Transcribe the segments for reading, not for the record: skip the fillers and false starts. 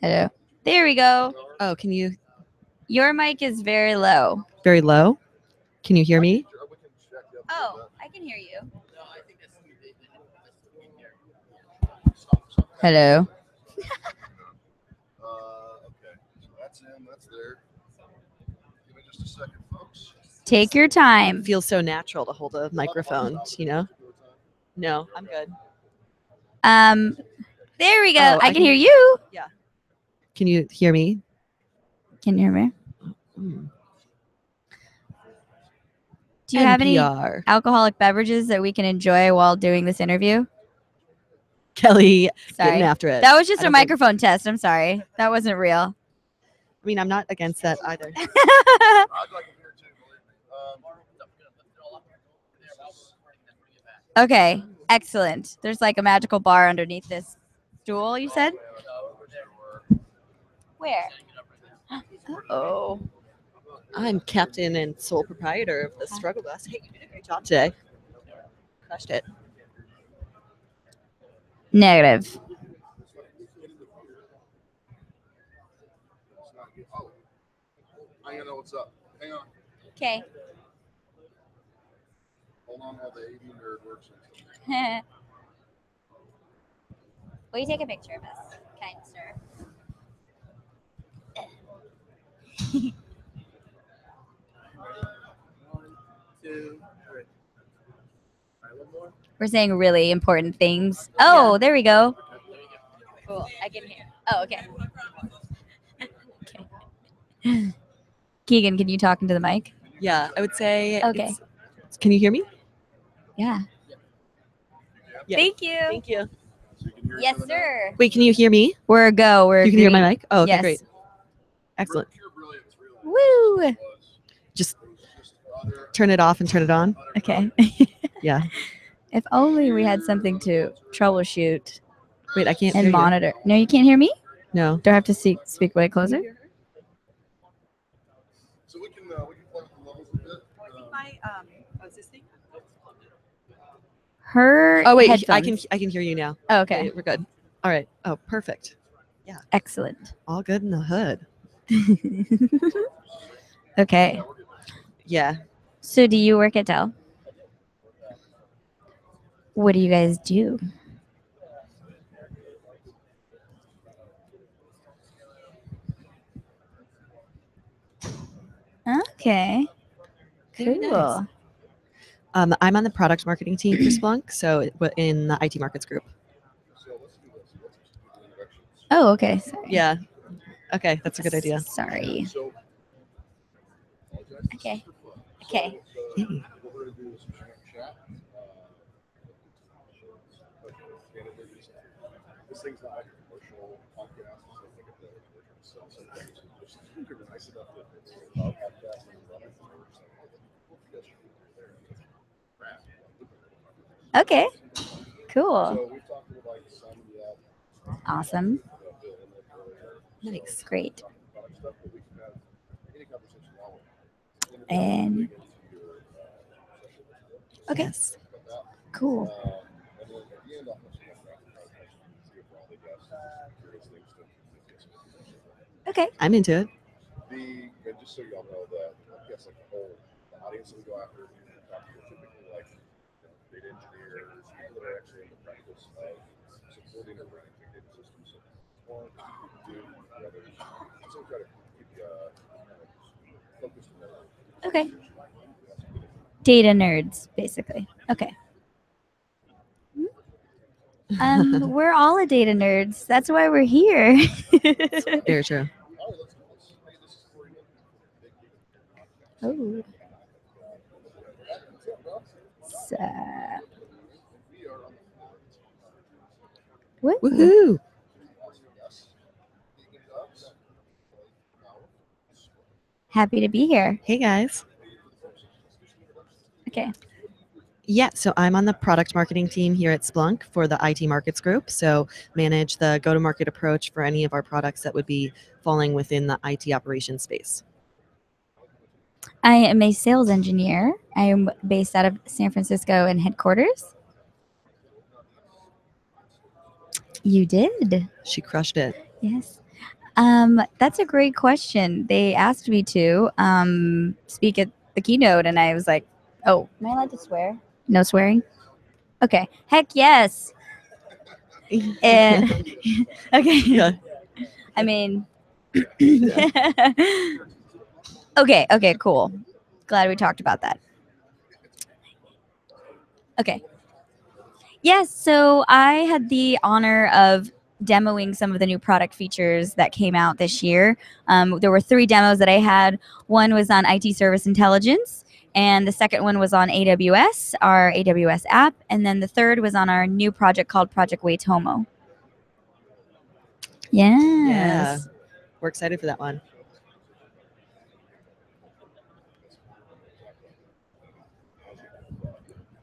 Hello. There we go. Oh, can you? Your mic is very low. Very low. Can you hear me? Oh, I can hear you. Hello. Okay, so that's in, that's there. Give me just a second, folks. Take your time. It feels so natural to hold a microphone, you know? No, I'm good. There we go. Oh, I can hear you. Yeah. Can you hear me? Can you hear me? Mm. Do you have any NPR. alcoholic beverages that we can enjoy while doing this interview? Kelly Sorry. getting after it. That was just I a don't think- microphone test. I'm sorry. That wasn't real. I mean, I'm not against that either. I'd like a beer too, believe me. Okay. Excellent. There's like a magical bar underneath this stool, you said? Where? Oh. I'm captain and sole proprietor of the Struggle Bus. Hey, you did a great job today. Crushed it. Negative. Oh, I gotta know what's up. Hang on. Okay. Hold on while the AV nerd works. Will you take a picture of us, kind sir? 1, 2, 3. All right, one more. We're saying really important things. Oh, Yeah. there we go. Cool. I can hear. Oh, okay. Okay. Keegan, can you talk into the mic? Yeah, I would say. Okay. Can you hear me? Yeah. Yeah. Thank you. Thank you. So you can hear each Yes, other now? sir. Wait, can you hear me? We're a go. We're You can hear my green. mic? Oh, okay, Yes. great. Excellent. Pure brilliance, really. Woo. Just Just utter- turn it off and turn it on. utter Okay. Yeah. If only we had something to troubleshoot Wait, I can't and hear monitor. No, you can't hear me? you. No. Do I have to speak way closer? So we can play with the levels a bit. this thing? Her Oh wait, headphones. I can hear you now. Oh, okay. Wait, we're good. All right. Oh, perfect. Excellent. All good in the hood. Okay. Yeah. So do you work at Dell? What do you guys do? Okay. Very Cool. nice. I'm on the product marketing team for Splunk, so in the IT markets group. So let's do this. Let's just do the introductions. Oh, okay. Sorry. Yeah. Okay, that's a good idea. Sorry. So, apologize. This Okay. is for fun. Okay. So, what we're going to do is chat. This thing's not like a commercial podcast. It's like a commercial sell something. So just you're nice enough that it's a podcast and run it or something. Okay. Cool. So we've talked to like some yet. Awesome. Nice. Great. Stuff that we can have any conversation now. And okay. Yes. Cool. And then at the end, I'll have some rapid fire questions and see if all the guests have curious things to Okay. I'm into it. and just so y'all know that I guess like the audience that we go after, typically like data engineers, people that are actually in the practice of supporting or running big data systems. So one, two, the others. So we try to keep you focused on that. Okay. Data nerds, basically. Okay. We're all a data nerds. That's why we're here. Very true. Oh. So, woo. Woohoo! Happy to be here. Hey guys. Okay. Yeah, so I'm on the product marketing team here at Splunk for the IT markets group. So manage the go-to-market approach for any of our products that would be falling within the IT operations space. I am a sales engineer. I am based out of San Francisco in headquarters. You did. She crushed it. Yes. That's a great question. They asked me to speak at the keynote, and I was like, "Oh, am I allowed to swear? No swearing? Okay. Heck yes." And okay. Yeah. I mean, okay, cool. Glad we talked about that. Okay. Yes, so I had the honor of demoing some of the new product features that came out this year. There were 3 demos that I had. One was on IT Service Intelligence, and the second one was on AWS, our AWS app, and then the third was on our new project called Project Waitomo. Yes. Yeah. We're excited for that one.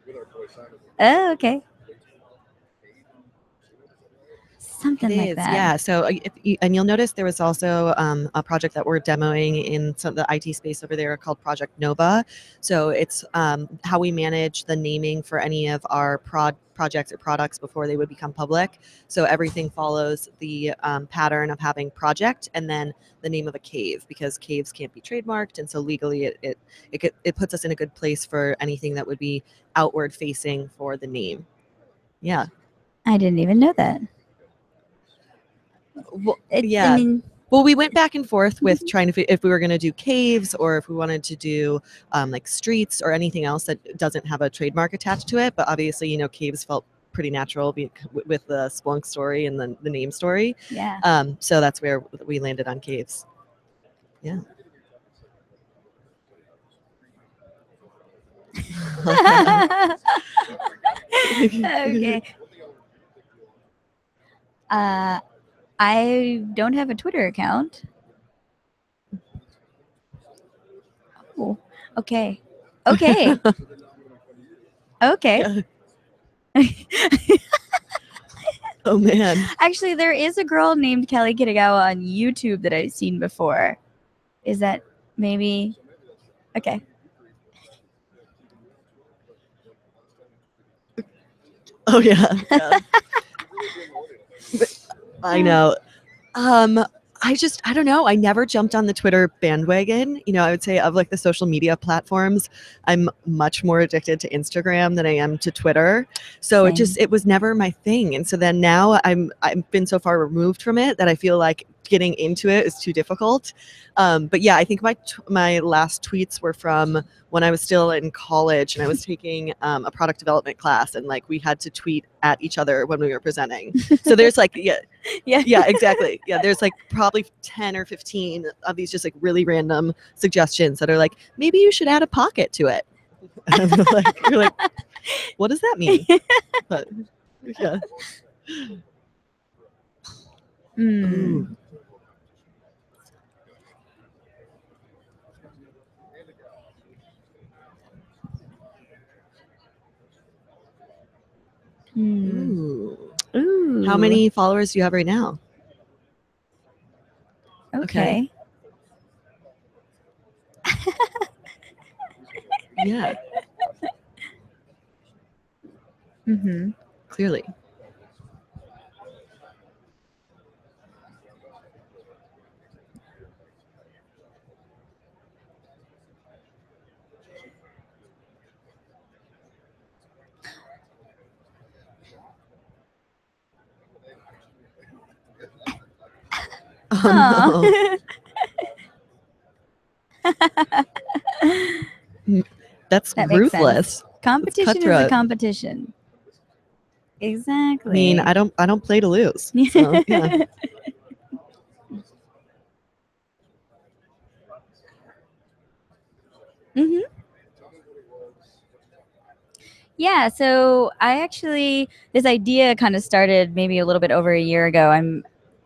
With our boy Simon. Oh, okay. Something It like is, that. yeah. So, and you'll notice there was also a project that we're demoing in some of the IT space over there called Project Nova. So it's how we manage the naming for any of our projects or products before they would become public. So everything follows the pattern of having project and then the name of a cave, because caves can't be trademarked, and so legally it puts us in a good place for anything that would be outward facing for the name. Yeah. I didn't even know that. Well, I yeah. mean, Well, we went back and forth with trying to if we were going to do caves or if we wanted to do like streets or anything else that doesn't have a trademark attached to it. But obviously, you know, caves felt pretty natural with the Splunk story and the name story. yeah. So that's where we landed on caves. Yeah. Okay. I don't have a Twitter account. Oh, okay. Okay. Okay. Oh man. Actually, there is a girl named Kelly Kitagawa on YouTube that I've seen before. Is that maybe? Okay. Oh yeah. Yeah. I know. I don't know. I never jumped on the Twitter bandwagon. You know, I would say of like the social media platforms, I'm much more addicted to Instagram than I am to Twitter. So Same. it was never my thing. And so then now I've been so far removed from it that I feel like getting into it is too difficult. But yeah, I think my last tweets were from when I was still in college and I was taking a product development class, and like we had to tweet at each other when we were presenting. So there's like yeah, exactly. Yeah, there's like probably 10 or 15 of these just like really random suggestions that are like, maybe you should add a pocket to it. And you're like, what does that mean? But yeah. Ooh. Ooh. Ooh. How many followers do you have right now? Okay. Yeah, Mm-hmm. clearly. Oh, no. That's That makes ruthless. sense. Competition is a cutthroat. competition. Exactly. I mean, I don't play to lose. So, yeah. Mm-hmm. Yeah, so this idea kind of started maybe a little bit over a year ago. I'm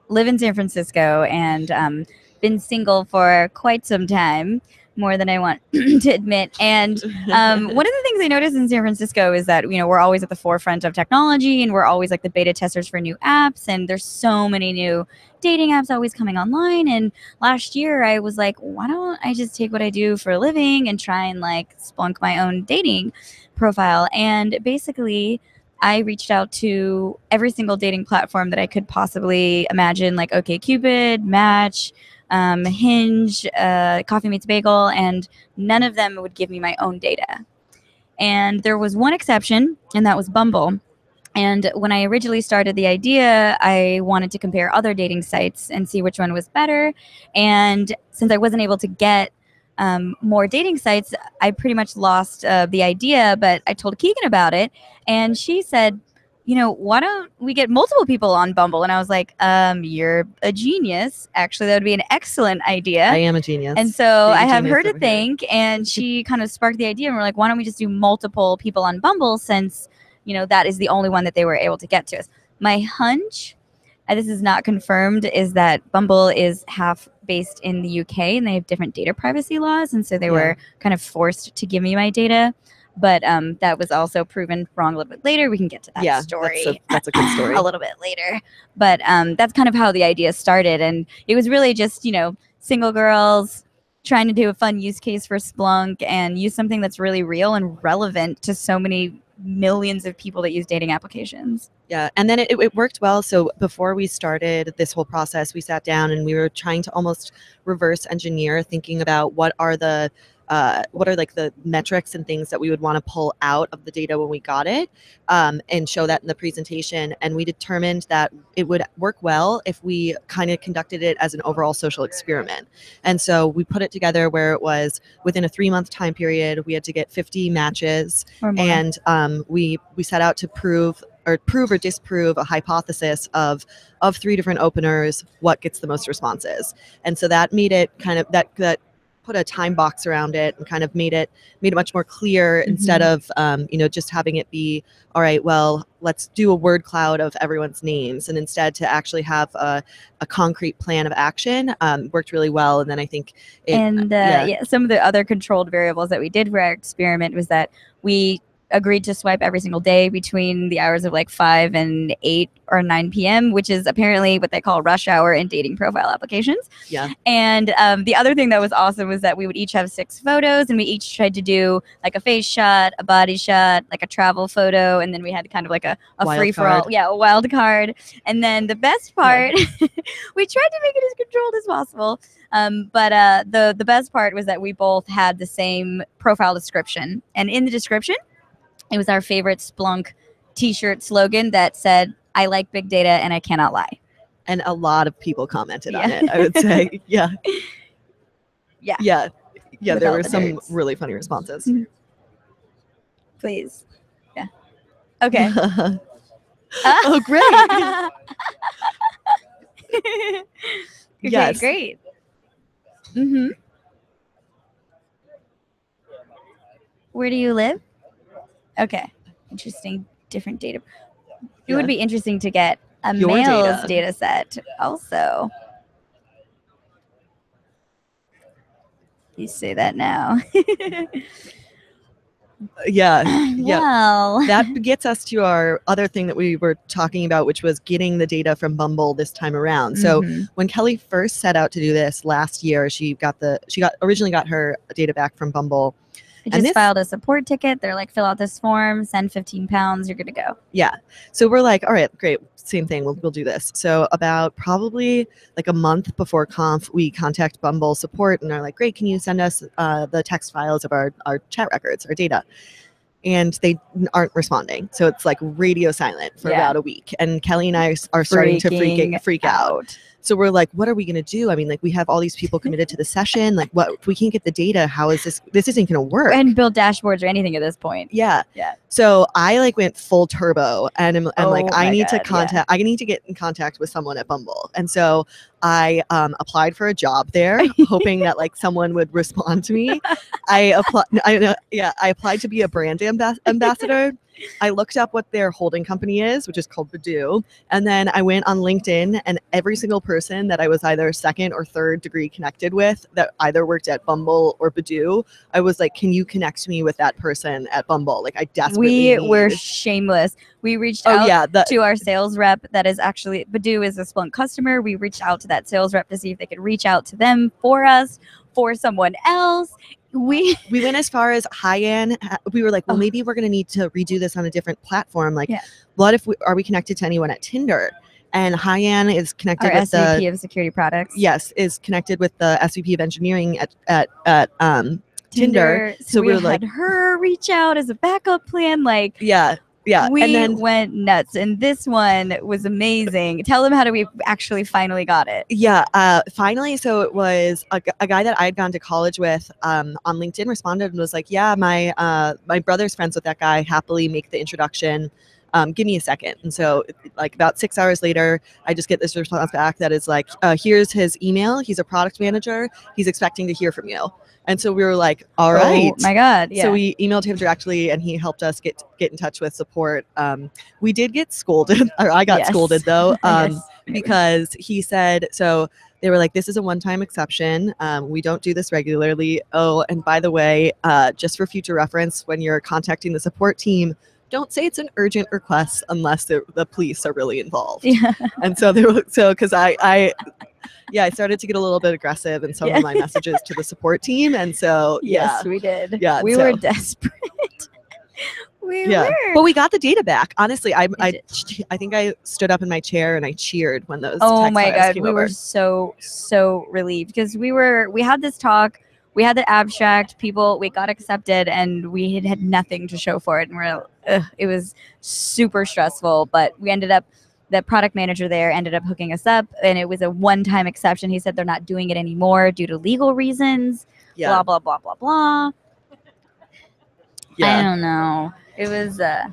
live in San Francisco and been single for quite some time, more than I want to admit. And one of the things I noticed in San Francisco is that, you know, we're always at the forefront of technology and we're always like the beta testers for new apps. And there's so many new dating apps always coming online. And last year I was like, why don't I just take what I do for a living and try and like Splunk my own dating profile? And basically I reached out to every single dating platform that I could possibly imagine, like OkCupid, Match, Hinge, Coffee Meets Bagel, and none of them would give me my own data. And there was one exception, and that was Bumble. And when I originally started the idea, I wanted to compare other dating sites and see which one was better. And since I wasn't able to get more dating sites, I pretty much lost the idea. But I told Keegan about it, and she said, why don't we get multiple people on Bumble? And I was like, you're a genius. Actually, that would be an excellent idea. I am a genius. And so Being I a have genius her to over here. thank, and she kind of sparked the idea. And we're like, why don't we just do multiple people on Bumble, since that is the only one that they were able to get to us. My hunch, and this is not confirmed, is that Bumble is half based in the UK and they have different data privacy laws. And so they were kind of forced to give me my data. But that was also proven wrong a little bit later. We can get to that story. That's a good story. A little bit later. But that's kind of how the idea started. And it was really just, single girls trying to do a fun use case for Splunk and use something that's really real and relevant to so many millions of people that use dating applications. Yeah, and then it worked well. So before we started this whole process, we sat down and we were trying to almost reverse engineer, thinking about what are like the metrics and things that we would want to pull out of the data when we got it, and show that in the presentation. And we determined that it would work well if we kind of conducted it as an overall social experiment. And so we put it together where it was within a 3-month time period, we had to get 50 matches, and we set out to prove or disprove a hypothesis of 3 different openers, what gets the most responses. And so that made it kind of that put a time box around it and kind of made it much more clear, instead of just having it be, all right, well, let's do a word cloud of everyone's names, and instead to actually have a concrete plan of action worked really well. And then I think some of the other controlled variables that we did for our experiment was that we agreed to swipe every single day between the hours of like 5 and 8 or 9 p.m., which is apparently what they call rush hour in dating profile applications. Yeah. And the other thing that was awesome was that we would each have 6 photos, and we each tried to do like a face shot, a body shot, like a travel photo, and then we had kind of like a free-for-all. Yeah, a wild card. And then the best part, we tried to make it as controlled as possible. But the best part was that we both had the same profile description. And in the description, it was our favorite Splunk t-shirt slogan that said, "I like big data and I cannot lie." And a lot of people commented on it, I would say. Yeah. There were some really funny responses. Please. Yeah. Okay. Oh, great. Okay, great. Mm-hmm. Where do you live? Okay. Interesting. Different data. It would be interesting to get a male's data set also. You say that now. Well. That gets us to our other thing that we were talking about, which was getting the data from Bumble this time around. So when Kelly first set out to do this last year, she originally got her data back from Bumble. I just filed a support ticket. They're like, fill out this form, send £15, you're good to go. Yeah. So we're like, all right, great. Same thing. We'll do this. So about probably like a month before conf, we contact Bumble support and are like, great, can you send us the text files of our chat records, our data? And they aren't responding. So it's like radio silent for about a week. And Kelly and I are starting to freak out. So we're like, what are we going to do? I mean, like, we have all these people committed to the session. Like, what if we can't get the data? How is this isn't going to work? And build dashboards or anything at this point. Yeah. So I like went full turbo, and I'm like, I need to get in contact with someone at Bumble. And so I applied for a job there, hoping that like someone would respond to me. I applied to be a brand ambassador. I looked up what their holding company is, which is called Badoo. And then I went on LinkedIn, and every single person that I was either second or third degree connected with that either worked at Bumble or Badoo, I was like, can you connect me with that person at Bumble? Like, I desperately were shameless. We reached out to our sales rep that is actually, Badoo is a Splunk customer. We reached out to that sales rep to see if they could reach out to them for us, for someone else. we We went as far as Hyan. We were like, well, Oh. maybe we're going to need to redo this on a different platform. Like, Yeah. what if are we connected to anyone at Tinder? And Hyan is connected our with SVP of security products. yes, is connected with the SVP of engineering at Tinder. So we we're had like, her reach out as a backup plan. Like, yeah. we And then went nuts, and this one was amazing. Tell them how do we actually finally got it? finally, so it was a guy that I had gone to college with on LinkedIn responded and was like, yeah, my brother's friends with that guy, happily make the introduction. Give me a second. And so like about 6 hours later, I just get this response back that is like, here's his email. He's a product manager. He's expecting to hear from you. And so we were like, all right. Oh my God. Yeah. So we emailed him directly and he helped us get in touch with support. We did get scolded, or I got Yes. scolded though, Yes. because he said, so they were like, this is a one-time exception. We don't do this regularly. Oh, and by the way, just for future reference, when you're contacting the support team, don't say it's an urgent request unless the police are really involved. Yeah. And so they were, because I started to get a little bit aggressive in some of my messages to the support team. And so, Yes, we did. Yeah, We so- were desperate. We were. But we got the data back. Honestly, I did. think I stood up in my chair and I cheered when those Oh text my files God, came we over. were so relieved because we had this talk, we had the abstract, we got accepted, and we had nothing to show for it, and it was super stressful. But we ended up, the product manager there ended up hooking us up, and it was a one-time exception. He said they're not doing it anymore due to legal reasons. Yeah. Blah blah blah blah blah. Yeah. I don't know. It was yeah.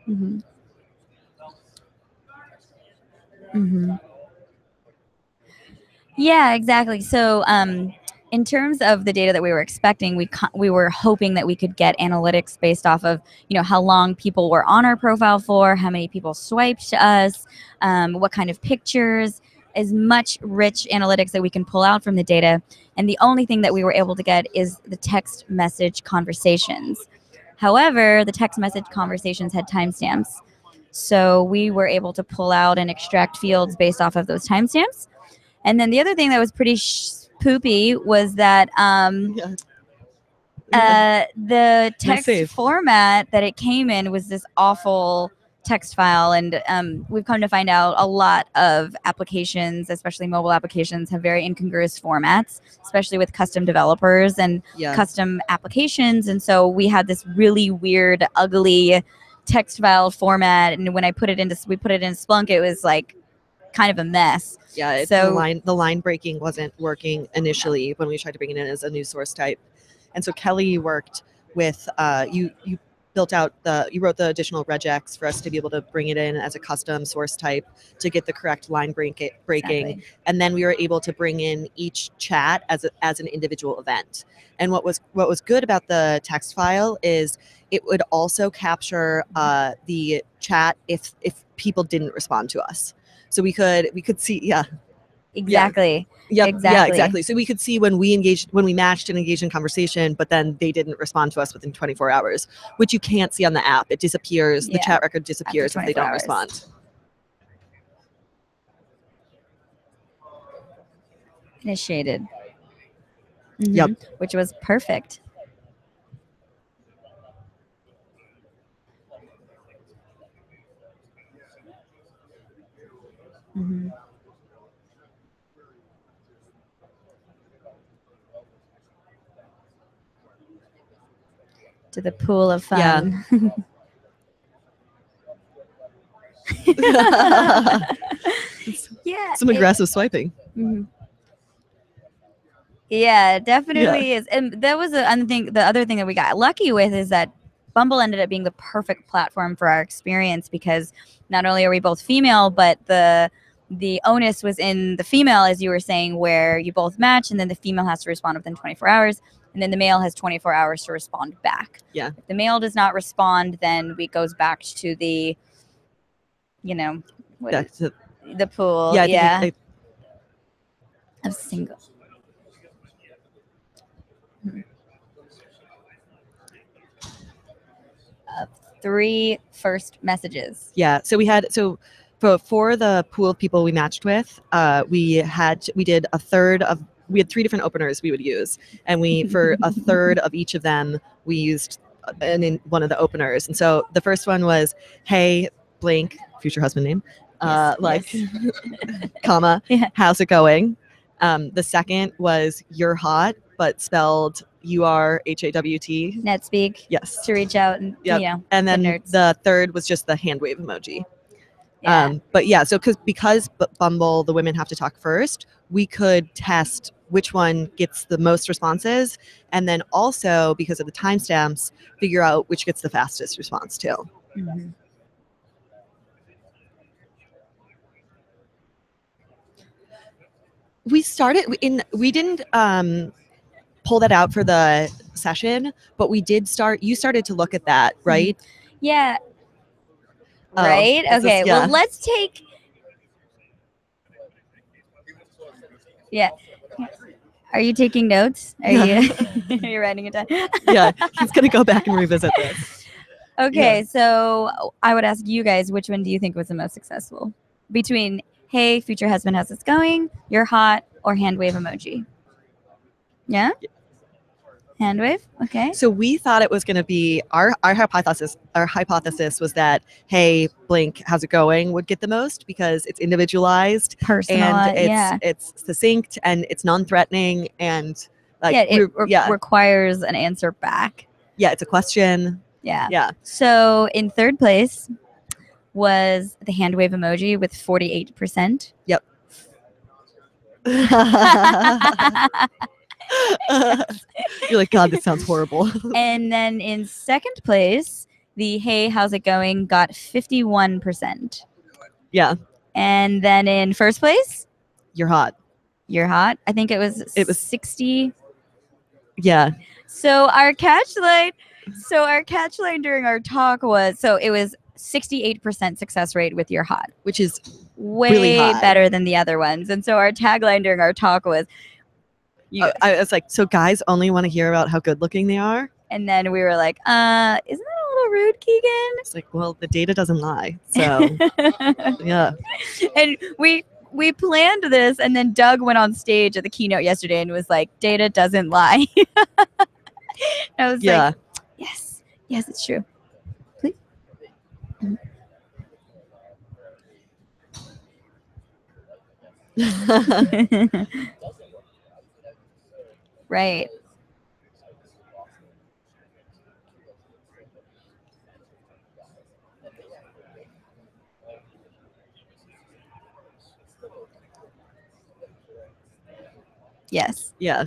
Mm-hmm. Mm-hmm. Yeah, exactly. So, in terms of the data that we were expecting, we were hoping that we could get analytics based off of, how long people were on our profile for, how many people swiped to us, what kind of pictures, as much rich analytics that we can pull out from the data. And the only thing that we were able to get is the text message conversations. However, the text message conversations had timestamps. So we were able to pull out and extract fields based off of those timestamps. And then the other thing that was pretty poopy was that the text save. format that it came in was this awful text file. And we've come to find out a lot of applications, especially mobile applications, have very incongruous formats, especially with custom developers and custom applications. And so we had this really weird, ugly text file format. And when we put it into Splunk, it was like kind of a mess. Yeah, So the line breaking wasn't working initially when we tried to bring it in as a new source type. And so Kelly worked with you wrote the additional regex for us to be able to bring it in as a custom source type to get the correct line breaking. Exactly. And then we were able to bring in each chat as an individual event. And what was good about the text file is it would also capture the chat if people didn't respond to us. So we could see, exactly. Yeah, Exactly. exactly. So we could see when we matched and engaged in conversation, but then they didn't respond to us within 24 hours, which you can't see on the app. It disappears. The chat record disappears if they don't respond. Initiated. Yep. Which was perfect. Mm-hmm. To the pool of fun. Yeah. Some aggressive swiping. Mm-hmm. Yeah, it definitely is. And that was the other thing that we got lucky with is that Bumble ended up being the perfect platform for our experience because not only are we both female, but the onus was in the female, as you were saying, where you both match and then the female has to respond within 24 hours and then the male has 24 hours to respond back. Yeah. If the male does not respond, then it goes back to the, the pool. Yeah. Of single. Of 3 first messages. Yeah. So we had for the pool of people we matched with, we did a third of we had 3 different openers we would use, and we for a third of each of them we used in one of the openers. And so the first one was, hey blank, future husband name, comma, Yeah. how's it going? The second was you're hot, but spelled URHAWT. NetSpeak Yes. to reach out and Yep. you know, And then nerds. the third was just the hand wave emoji. Yeah. But yeah, so because Bumble, the women have to talk first, we could test which one gets the most responses, and then also because of the timestamps, figure out which gets the fastest response too. Mhm. We started we didn't pull that out for the session, but we did start. You started to look at that, right? Yeah. Oh, Right. is this- Okay. yeah. Well, let's take. Yeah. Are you taking notes? Are you? Are you writing it down? Yeah, he's gonna go back and revisit this. Okay, so I would ask you guys, which one do you think was the most successful between "Hey, future husband, how's this going?" "You're hot," or hand wave emoji? Yeah, hand wave. Okay. So we thought it was going to be our hypothesis. Our hypothesis was that, hey, blink, how's it going, would get the most because it's individualized Personal. and Yeah. it's succinct and it's non-threatening and like Yeah. It requires an answer back. yeah, it's a question. Yeah. Yeah. So in third place was the hand wave emoji with 48%. Yep. You're like, God, this sounds horrible. And then in second place, the "Hey, how's it going?" got 51%. Yeah. And then in first place, You're hot. "You're hot." I think it was 60. Yeah. So our catch line during our talk was, so it was 68% success rate with "You're hot," Which is way really high. better than the other ones. And so our tagline during our talk was, I was like, so guys only want to hear about how good looking they are? and then we were like, isn't that a little rude, Keegan? It's like, well, the data doesn't lie. So yeah. And we planned this, and then Doug went on stage at the keynote yesterday and was like, "Data doesn't lie." I was Yeah. like, yes, it's true. Please. Right. Yes. Yeah.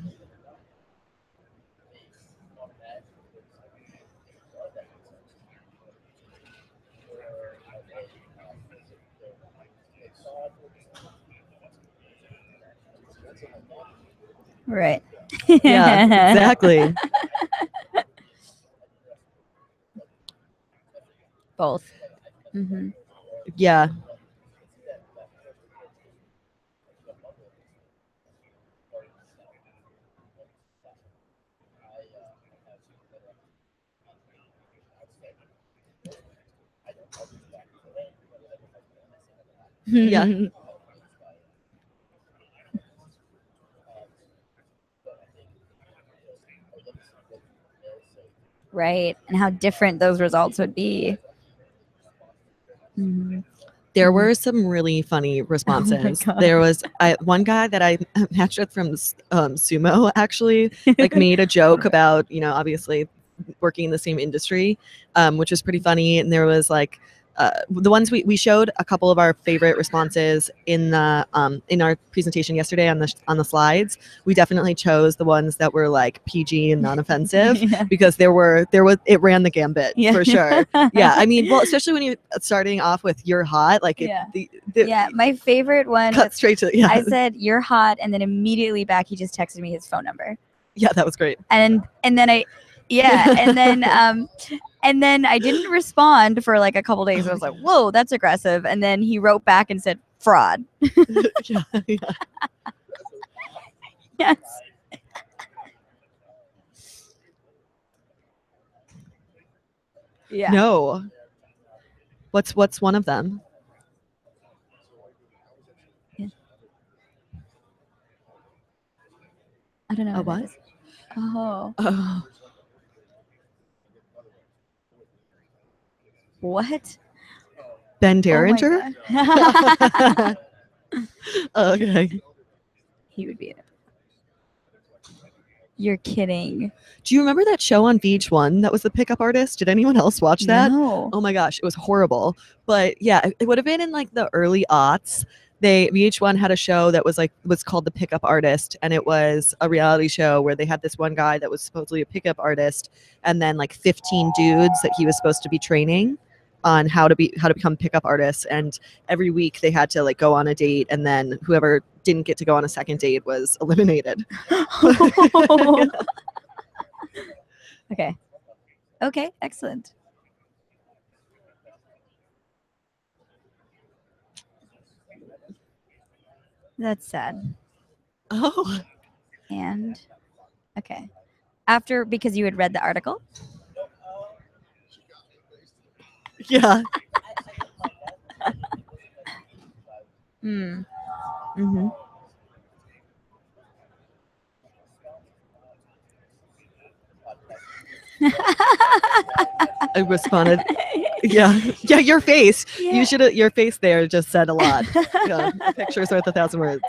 Right. Yeah, exactly. Both. Mm-hmm. Yeah. Yeah. Right. And how different those results would be. Mm-hmm. There were some really funny responses. God. There was one guy that I matched with from Sumo actually like made a joke about, obviously working in the same industry, which was pretty funny. And there was like the ones we showed a couple of our favorite responses in the in our presentation yesterday on the slides. We definitely chose the ones that were like PG and non-offensive Yeah. because there was it ran the gambit for sure. Yeah, I mean, well, especially when you're starting off with "You're hot," like Yeah, my favorite one cut was, straight to I said "You're hot," and then immediately back he just texted me his phone number. Yeah, that was great. And then and then I didn't respond for like a couple days. I was like, whoa, that's aggressive. And then he wrote back and said, "Fraud." Yeah. Yes. Yeah. No. What's one of them? I don't know. A what that what? is. Oh, Oh. what? Ben Oh my Derringer? god. Okay. He would be in it. You're kidding. Do you remember that show on VH1 that was the pickup artist? Did anyone else watch that? No. Oh my gosh, it was horrible. But yeah, it would have been in like the early aughts. VH1 had a show that was called The Pickup Artist, and it was a reality show where they had this one guy that was supposedly a pickup artist, and then like 15 dudes that he was supposed to be training on how to become pickup artists. And every week they had to like go on a date, and then whoever didn't get to go on a second date was eliminated. Okay. Okay, excellent. That's sad. Oh. And okay. After, because you had read the article? Yeah. Hmm. Mm-hmm. I responded, yeah, your face. Yeah. You should. Your face there just said a lot. Yeah, a picture's worth 1,000 words.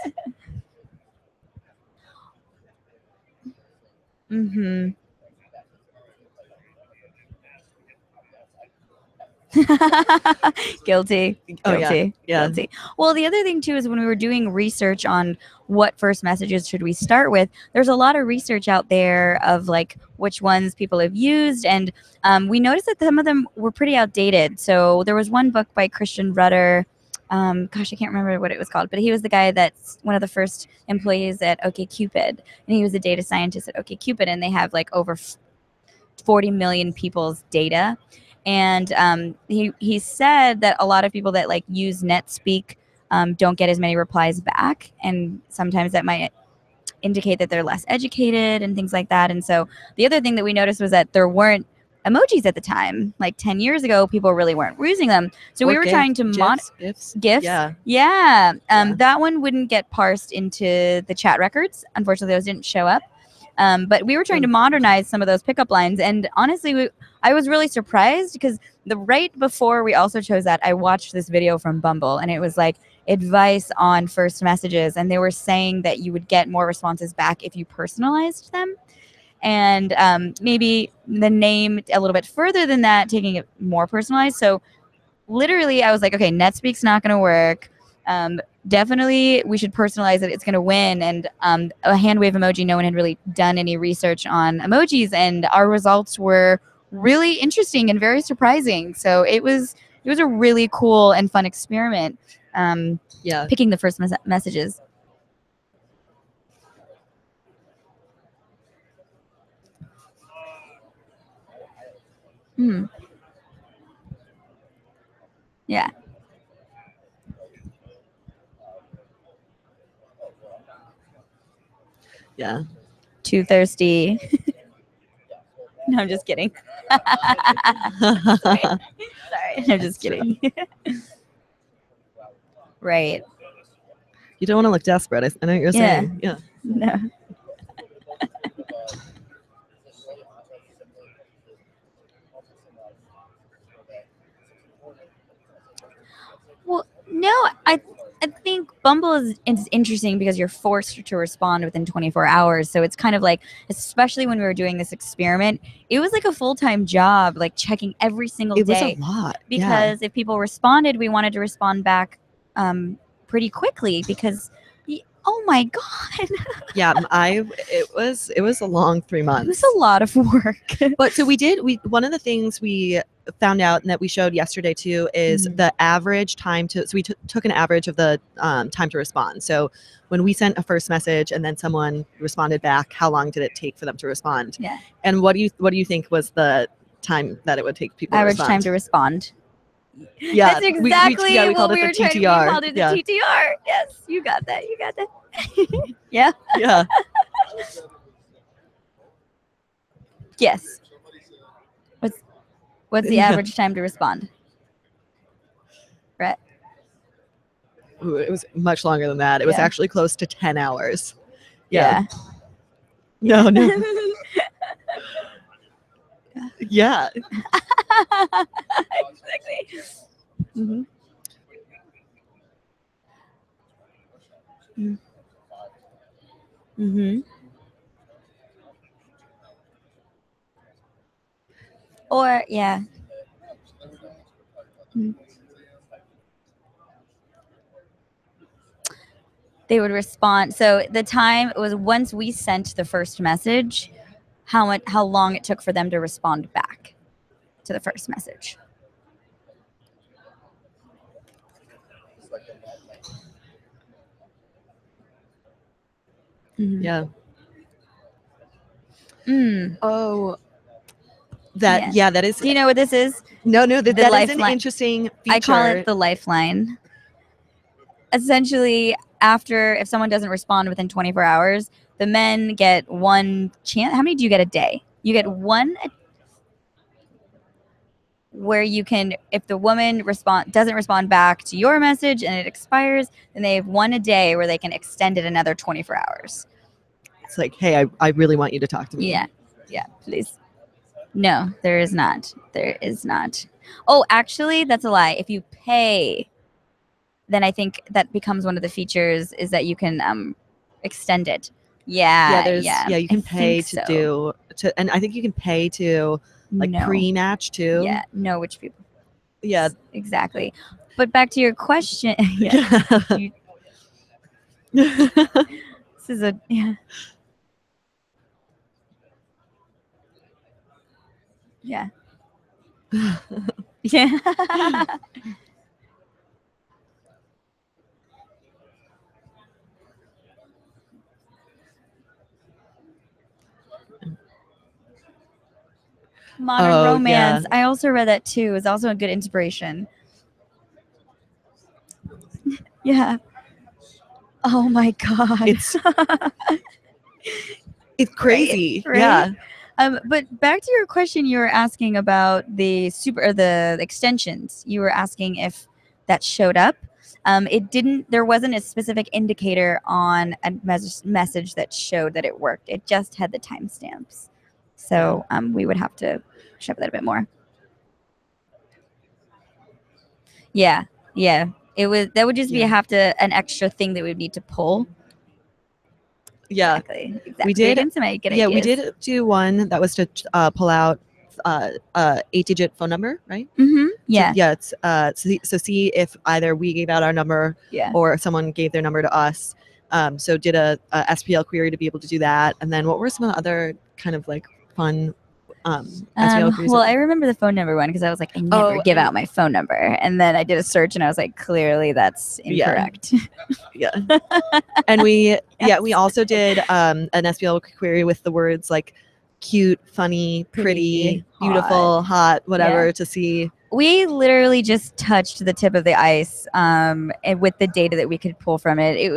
Mm-hmm. Guilty. Oh, yeah. Guilty. Yeah. Guilty. Well, the other thing too is when we were doing research on what first messages should we start with, there's a lot of research out there of like which ones people have used, and we noticed that some of them were pretty outdated. So there was one book by Christian Rudder. Gosh, I can't remember what it was called, but he was the guy that's one of the first employees at OkCupid, and he was a data scientist at OkCupid, and they have like over 40 million people's data. And he said that a lot of people that like use NetSpeak don't get as many replies back, and sometimes that might indicate that they're less educated and things like that. And so the other thing that we noticed was that there weren't emojis at the time. Like 10 years ago, people really weren't using them. So we were trying to GIFs. GIFs. Yeah. Yeah. Yeah. That one wouldn't get parsed into the chat records. Unfortunately, those didn't show up. But we were trying to modernize some of those pickup lines. And honestly, I was really surprised because right before we also chose that, I watched this video from Bumble, and it was like advice on first messages. And they were saying that you would get more responses back if you personalized them. And maybe the name a little bit further than that, taking it more personalized. So literally, I was like, okay, NetSpeak's not going to work. Definitely, we should personalize it. It's going to win. And a hand wave emoji, no one had really done any research on emojis, and our results were really interesting and very surprising. So it was a really cool and fun experiment. Yeah. Picking the first messages. Yeah. Yeah. Too thirsty. No, I'm just kidding. Sorry. I'm just kidding. Right. You don't want to look desperate. I know what you're saying. Yeah. No. Well, no, I think Bumble is interesting because you're forced to respond within 24 hours. So it's kind of like, especially when we were doing this experiment, it was like a full-time job, like checking every single It was day. a lot. Because if people responded, we wanted to respond back pretty quickly because, oh my God. Yeah. It was a long 3 months. It was a lot of work. But so one of the things we found out and that we showed yesterday too is the average time so we took an average of the time to respond. So when we sent a first message and then someone responded back, how long did it take for them to respond? Yeah. And what do you think was the time that it would take people Average to respond? time to respond. Yeah. That's exactly we what called we it were the trying to. We TTR. called it the Yeah. TTR. Yes, you got that. You got that. Yeah. Yeah. Yes. What's the average time to respond? Brett? Ooh, it was much longer than that. It was Yeah. actually close to 10 hours. Yeah. No, no. Yeah. Exactly. Mhm. Mm-hmm. Or yeah. Mhm. They would respond. So the time was once we sent the first message, how long it took for them to respond back to the first message. Mhm. Yeah. Mm. Oh, that Yeah. yeah, that is. Do you know what this is? No, that The is an lifeline. interesting feature. I call it the lifeline. Essentially, if someone doesn't respond within 24 hours, the men get one chance. How many do you get a day? You get one where you can, if the woman doesn't respond back to your message and it expires, then they have one a day where they can extend it another 24 hours. It's like, hey, I really want you to talk to me. Yeah, please. No, there is not. There is not. Oh, actually, that's a lie. If you pay, then I think that becomes one of the features is that you can extend it. Yeah, you can pay to and I think you can pay to like No. pre-match too. Yeah, know which people. Yeah. Exactly. But back to your question. Yeah. This is a yeah. Yeah. Yeah. Modern Oh, romance. yeah. I also read that too. It's also a good inspiration. Yeah. Oh my god. It's crazy. Right? Yeah. But back to your question, you were asking about the extensions. You were asking if that showed up. It didn't. There wasn't a specific indicator on a message that showed that it worked. It just had the timestamps. So we would have to show that a bit more. Yeah. That would just be an extra thing that we would need to pull. Yeah. Exactly. We did. We did do one that was to pull out 8-digit phone number, right? Mm-hmm. Yeah. So, yeah. So see if either we gave out our number or if someone gave their number to us. So did a SPL query to be able to do that. And then what were some other kind of like fun SPL queries? Well, I remember the phone number one because I was like, I never give out my phone number. And then I did a search and I was like, clearly that's incorrect. Yeah. And we also did an SPL query with the words like cute, funny, pretty, beautiful, hot, whatever to see. We literally just touched the tip of the ice and with the data that we could pull from it.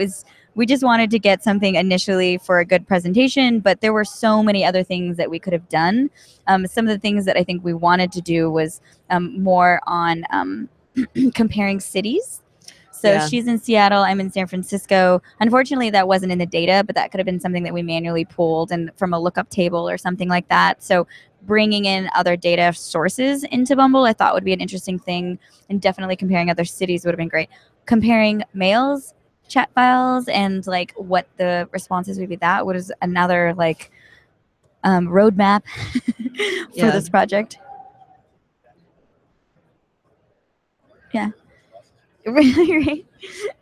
We just wanted to get something initially for a good presentation, but there were so many other things that we could have done. Some of the things that I think we wanted to do was more on comparing cities. So she's in Seattle, I'm in San Francisco. Unfortunately, that wasn't in the data, but that could have been something that we manually pulled and from a lookup table or something like that. So bringing in other data sources into Bumble, I thought would be an interesting thing, and definitely comparing other cities would have been great. Comparing mails, chat files, and like what the responses would be, that was another like roadmap for this project. Yeah. Right.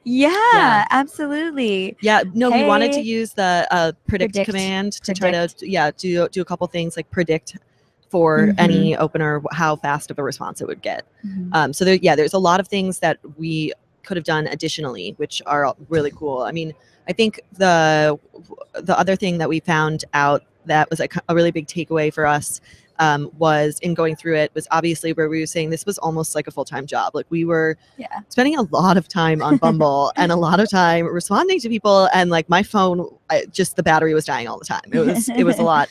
Yeah, absolutely. Yeah, no, we wanted to use the predict command to try to do a couple things like predict for any opener how fast of a response it would get. So there's a lot of things that we could have done additionally, which are really cool. I mean, I think the other thing that we found out that was a really big takeaway for us was in going through it was obviously where we were saying this was almost like a full-time job. Like we were spending a lot of time on Bumble and a lot of time responding to people, and like my phone, just the battery was dying all the time. It was a lot.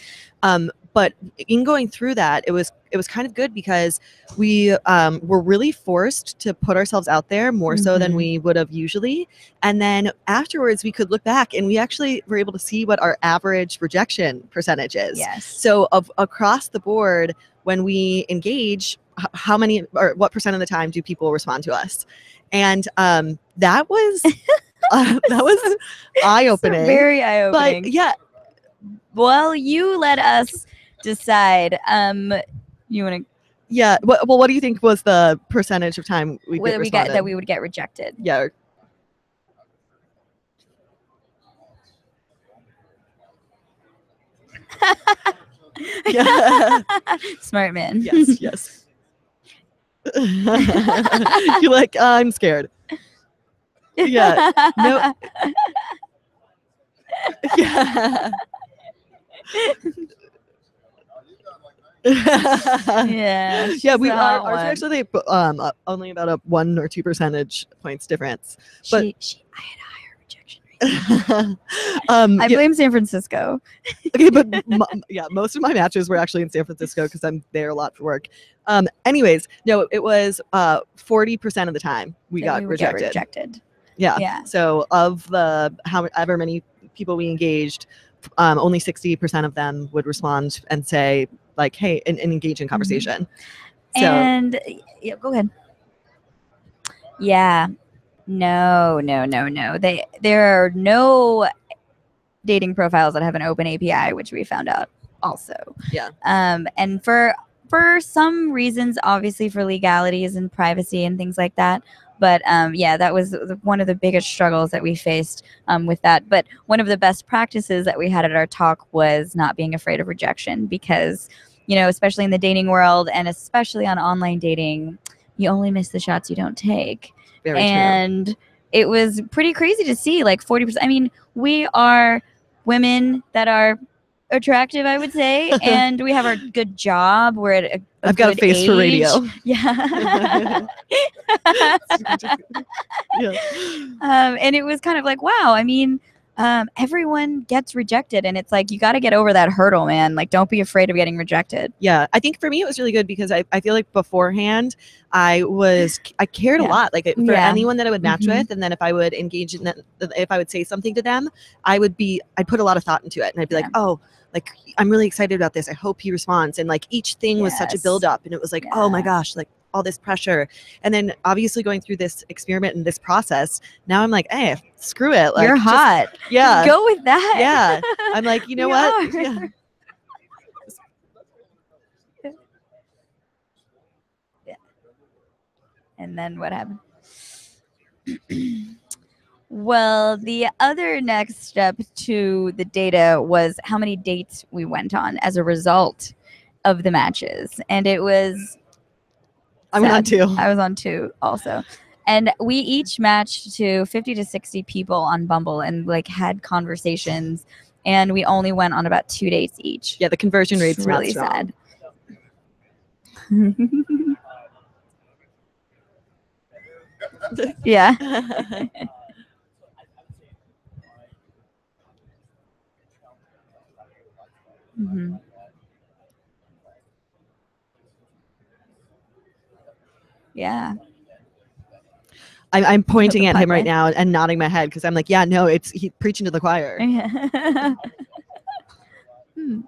But in going through that, it was kind of good because we were really forced to put ourselves out there more so than Mhm. we would have usually. And then afterwards, we could look back and we actually were able to see what our average rejection percentage is. Yes. So across the board, when we engage, how many or what percent of the time do people respond to us? And that was eye-opening. Very eye-opening. But yeah, well, you let us decide. You want yeah. Well, what do you think was the percentage of time to whether we would get rejected? Yeah. Yeah. Smart man. Yes. Yes. You're like, I'm scared. Yeah. No. Yeah. Yeah. Yeah, we she's a are hot ours are one. actually only about a 1 or 2 percentage points difference. But I had a higher rejection rate. I yeah, blame San Francisco. okay, but yeah, most of my matches were actually in San Francisco because I'm there a lot for work. Anyways, no, it was 40% of the time we that got we would get rejected. rejected. Yeah. Yeah. So of the however many people we engaged, only 60% of them would respond and say like, "Hey," and engage in conversation. So And yeah, go ahead. Yeah. No. There are no dating profiles that have an open API, which we found out also. Yeah. And for some reasons, obviously for legalities and privacy and things like that. But yeah, that was one of the biggest struggles that we faced with that. But one of the best practices that we had at our talk was not being afraid of rejection because, especially in the dating world and especially on online dating, you only miss the shots you don't take. very And it was pretty crazy to see like 40%. I mean, we are women that are attractive, I would say, and we have our good job. We're at a I've got a good face for age. radio. Yeah. Yeah. And it was kind of like, wow. I mean, everyone gets rejected, and it's like you got to get over that hurdle, man. Like, don't be afraid of getting rejected. Yeah, I think for me it was really good because I feel like beforehand I cared a Yeah. lot, like for Yeah. anyone that I would match Mhm. with, and then if I would engage in that, if I would say something to them, I'd put a lot of thought into it, and I'd be like, Yeah. oh, like I'm really excited about this. I hope he responds, and like each thing was such a Yes. build up, and it was like, oh my Yeah. gosh, like all this pressure, and then obviously going through this experiment and this process, now I'm like, hey, screw it, like You're just- hot. yeah, Go with that. yeah. I'm like, you know We what? are. Yeah. And then what happened? Well, the other next step to the data was how many dates we went on as a result of the matches. And it was I went on sad. 2. I was on 2 also. And we each matched to 50 to 60 people on Bumble and like had conversations, and we only went on about 2 dates each. Yeah, the conversion rate's It's really not strong. sad. Yeah. hmm Yeah. I'm pointing The at him right pipeline. now and nodding my head because I'm like, yeah, no, he's preaching to the choir. Yeah. Hmm.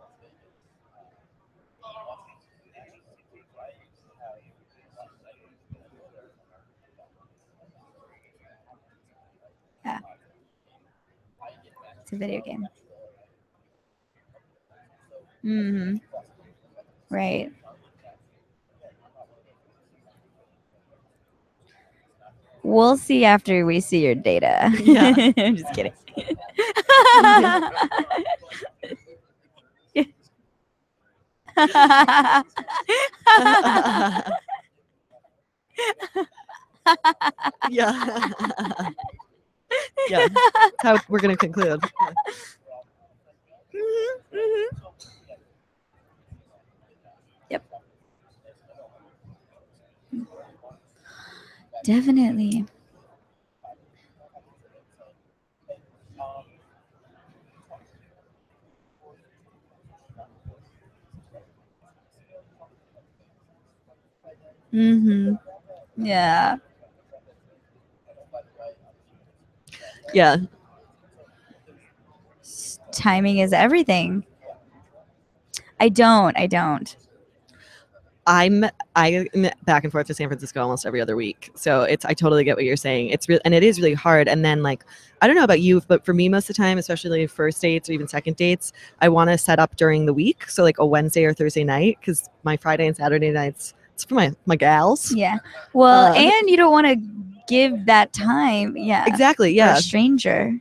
Yeah. It's a video game. Mm-hmm. Right. We'll see after we see your data. Yeah. I'm just kidding. Yeah. Yeah. That's how we're going to conclude. Yep. Definitely. Yeah. Yeah. Timing is everything. I don't. I'm back and forth to San Francisco almost every other week. So I totally get what you're saying. It's real, and it is really hard. And then like, I don't know about you, but for me, most of the time, especially first dates or even second dates, I want to set up during the week. So like a Wednesday or Thursday night, because my Friday and Saturday nights, it's for my gals. Yeah. Well, Uh, and you don't want to give that time. Yeah. Exactly. For Yeah. a stranger.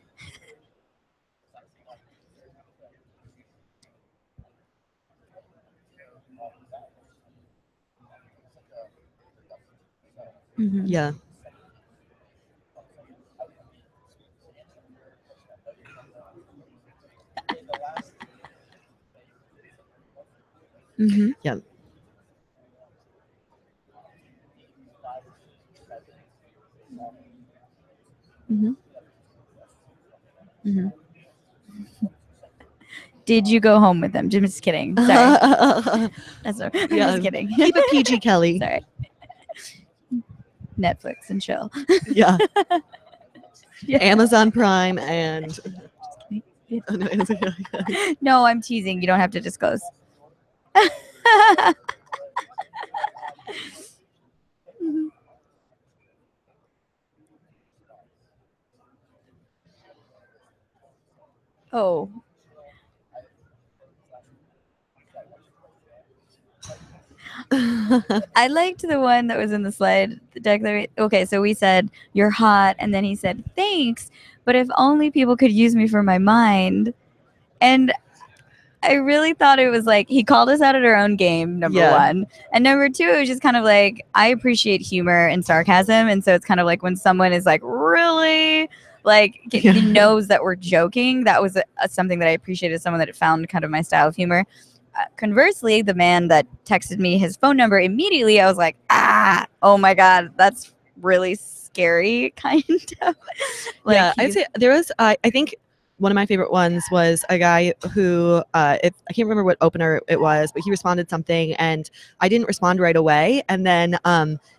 Mhm. Yeah. Mhm. Yeah. Mhm. Mhm. Did you go home with them? Just kidding. Sorry. That's I'm Yeah. just kidding. Keep it PG, Kelly. Sorry. Netflix and chill. Yeah. Yeah. Amazon Prime and oh, no, No, I'm teasing. You don't have to disclose. Oh. I liked the one that was in the slide. The declaration. Okay, so we said you're hot, and then he said thanks, but if only people could use me for my mind. And I really thought it was like he called us out at our own game, number Yeah. one. And number two, it was just kind of like I appreciate humor and sarcasm. And so it's kind of like when someone is like, really? Like Yeah. he knows that we're joking. That was something that I appreciated, someone that found kind of my style of humor. Conversely, the man that texted me his phone number immediately, I was like, oh my God, that's really scary, kind of. Like yeah, I'd say there was, I think one of my favorite ones was a guy who, I can't remember what opener it was, but he responded something and I didn't respond right away. And then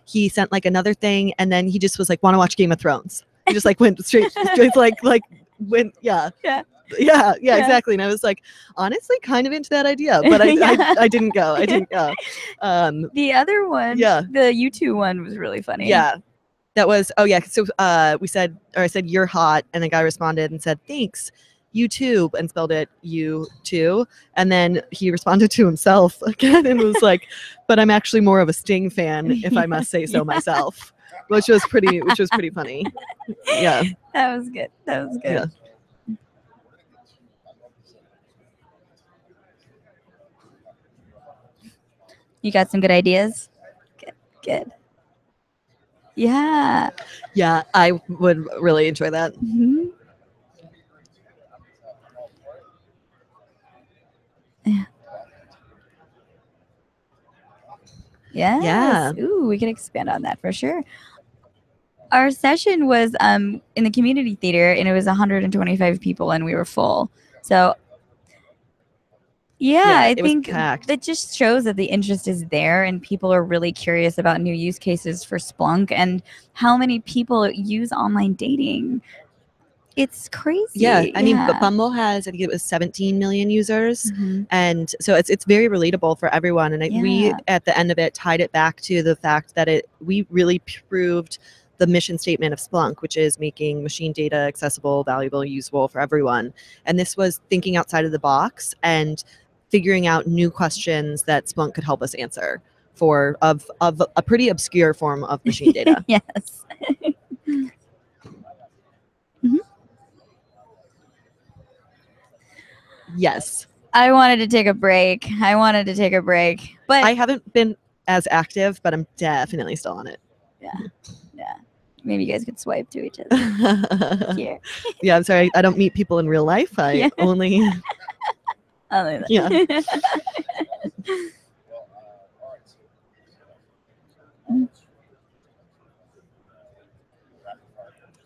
he sent like another thing and then he just was like, want to watch Game of Thrones. He just like went straight like went, yeah. Yeah, exactly. And I was like, honestly, kind of into that idea, but I didn't go. I didn't go. The other one, Yeah. the U2 one was really funny. Yeah. That was, oh yeah. So I said, you're hot. And the guy responded and said, thanks, you too, and spelled it you too. And then he responded to himself again and was like, but I'm actually more of a Sting fan, if I must say so myself, which was pretty funny. Yeah. That was good. That was good. Yeah. You got some good ideas? Good. Yeah. Yeah, I would really enjoy that. Mm-hmm. Yeah. Yes. Yeah. Ooh, we could expand on that for sure. Our session was in the community theater and it was 125 people and we were full. So yeah, I think that just shows that the interest is there and people are really curious about new use cases for Splunk and how many people use online dating. It's crazy. Yeah, I mean, but Bumble has, I think it was 17 million users, and so it's very relatable for everyone. And we, at the end of it, tied it back to the fact that we really proved the mission statement of Splunk, which is making machine data accessible, valuable, usable for everyone. And this was thinking outside of the box and figuring out new questions that Splunk could help us answer for of a pretty obscure form of machine data. Yes. Yes. I wanted to take a break. But I haven't been as active, but I'm definitely still on it. Yeah. Maybe you guys could swipe to each other. Here. Yeah, I'm sorry. I don't meet people in real life. I only. Yeah.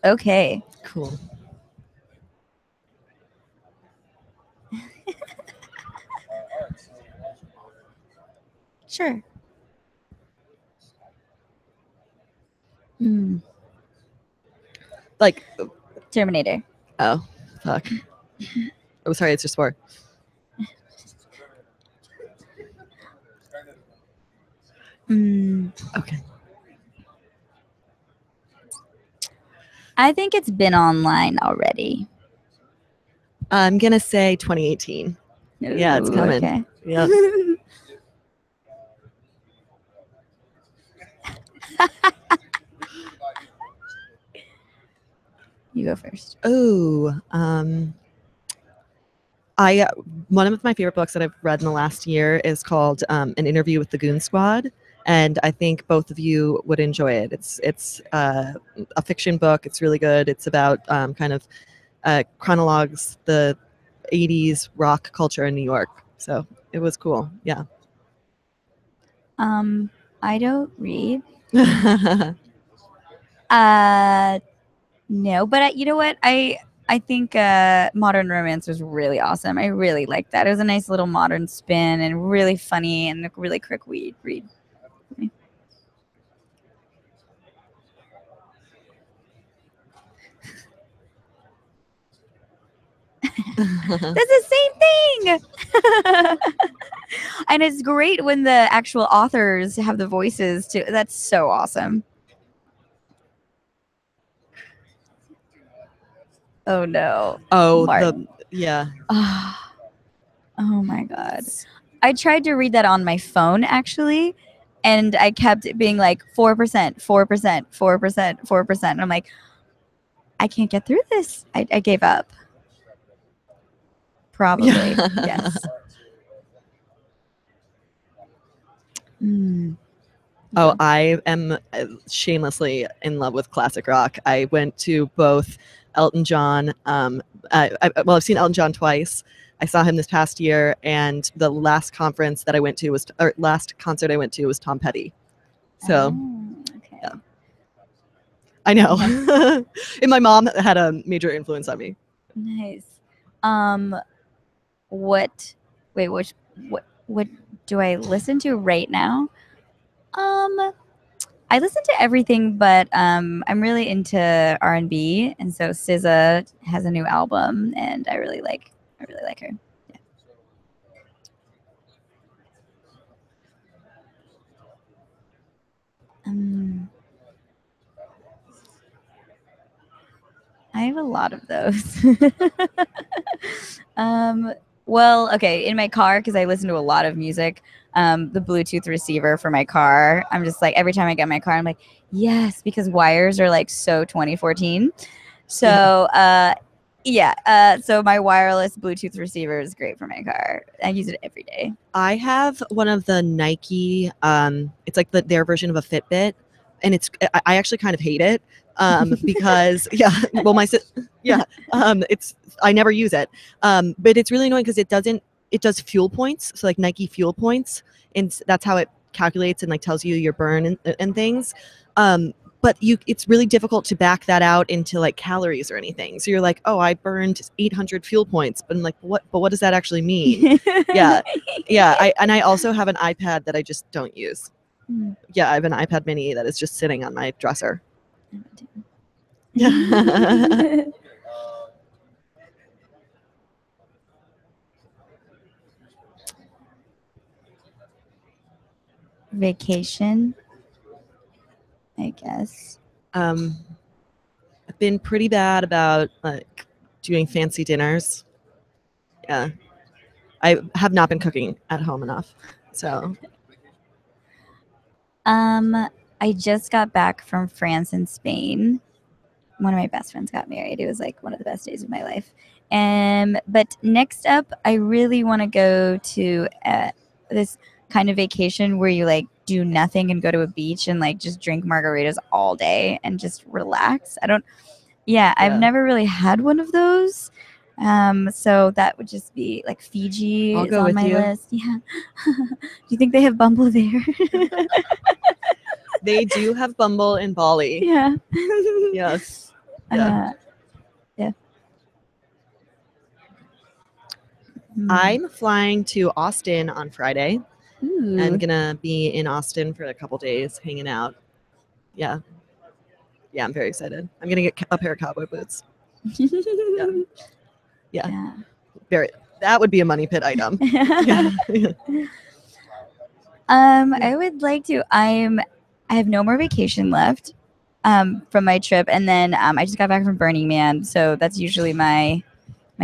Okay. Cool. Sure. Mm. Like, Terminator. oh, fuck. Oh, sorry, it's just 4. Mm. Okay. I think it's been online already. I'm gonna say 2018. Yeah, it's Ooh, coming. Okay. Yeah. You go first. Oh, I one of my favorite books that I've read in the last year is called An Interview with the Goon Squad, and I think both of you would enjoy it. It's a fiction book. It's really good. It's about kind of chronologues the 80s rock culture in New York. So it was cool. Yeah. I don't read. Yeah. No, but you know what? I think Modern Romance was really awesome. I really liked that. It was a nice little modern spin and really funny and a really quick read. That's the same thing. And it's great when the actual authors have the voices too. That's so awesome. Oh no. Oh, Martin. yeah. Oh my god. I tried to read that on my phone actually, and I kept being like 4%, 4%, 4%, 4%. And I'm like, I can't get through this. I gave up. Probably. Yeah. Yes. Mm. Oh, I am shamelessly in love with classic rock. I went to both Elton John. Well, I've seen Elton John twice. I saw him this past year, and the last conference that I went to was, or last concert I went to was Tom Petty. So Okay. yeah. I know. And my mom had a major influence on me. Nice. What? Wait. What do I listen to right now? I listen to everything, but I'm really into R&B, and so SZA has a new album, and I really like her. Yeah. I have a lot of those. Well, okay, in my car because I listen to a lot of music. The Bluetooth receiver for my car. I'm just like every time I get in my car, I'm like, yes, because wires are like so 2014. So so my wireless Bluetooth receiver is great for my car. I use it every day. I have one of the Nike. It's like their version of a Fitbit, and I actually kind of hate it because it's I never use it, but it's really annoying because it does fuel points, so like Nike fuel points, and that's how it calculates and like tells you your burn and things. But it's really difficult to back that out into like calories or anything. So you're like, oh, I burned 800 fuel points, but I'm like, what? But what does that actually mean? Yeah. I also have an iPad that I just don't use. Yeah, I have an iPad mini that is just sitting on my dresser. Vacation, I guess. I've been pretty bad about like doing fancy dinners. Yeah. I have not been cooking at home enough. So I just got back from France and Spain. One of my best friends got married. It was like one of the best days of my life. But next up, I really want to go to this kind of vacation where you like do nothing and go to a beach and like just drink margaritas all day and just relax. I've never really had one of those. So that would just be like Fiji I'll is go on with my you. list. Yeah. Do you think they have Bumble there? They do have Bumble in Bali. Yeah. Yes. Yeah. Yeah. I'm flying to Austin on Friday. Ooh. I'm gonna be in Austin for a couple days hanging out. Yeah. Yeah, I'm very excited. I'm gonna get a pair of cowboy boots. Yeah. Yeah. Very. That would be a money pit item. Yeah. I would like to. I have no more vacation left from my trip, and then I just got back from Burning Man, so that's usually my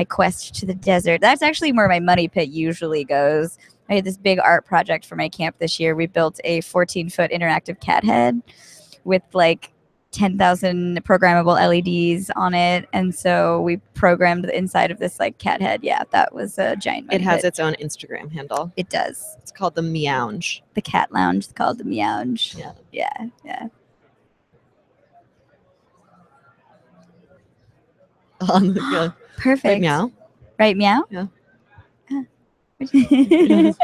quest to the desert. That's actually where my money pit usually goes. I had this big art project for my camp this year. We built a 14-foot interactive cat head with like 10,000 programmable LEDs on it, and so we programmed the inside of this like cat head. Yeah, that was a giant money It has pit. its own Instagram handle. It does. It's called the Meounge. The cat lounge is called the Meounge. Yeah. Yeah. Yeah. Perfect. Right, meow. Right, meow? Yeah. Yes.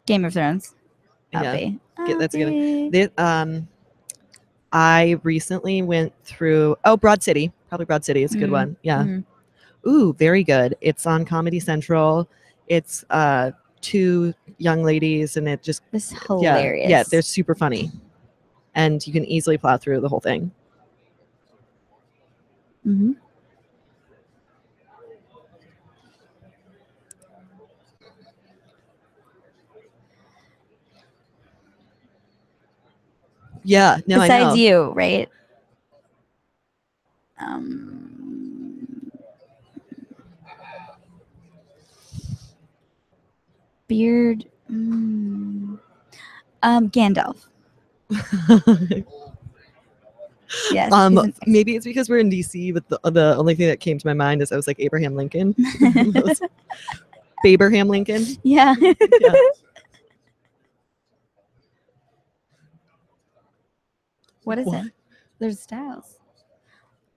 Game of Thrones. Yeah. I'll That's a good be. I recently went through Broad City. Probably Broad City is a good one. Yeah. Mhm. Ooh, very good. It's on Comedy Central. It's two young ladies and it just This is hilarious. Yeah, they're super funny. And you can easily plow through the whole thing. Mhm. Yeah, no, I know. Besides you, right? Um, Beard. Gandalf. Yes. isn't- Maybe it's because we're in DC, but the only thing that came to my mind is I was like Abraham Lincoln. Abraham Lincoln. Yeah. Yeah. What is What? it? There's styles.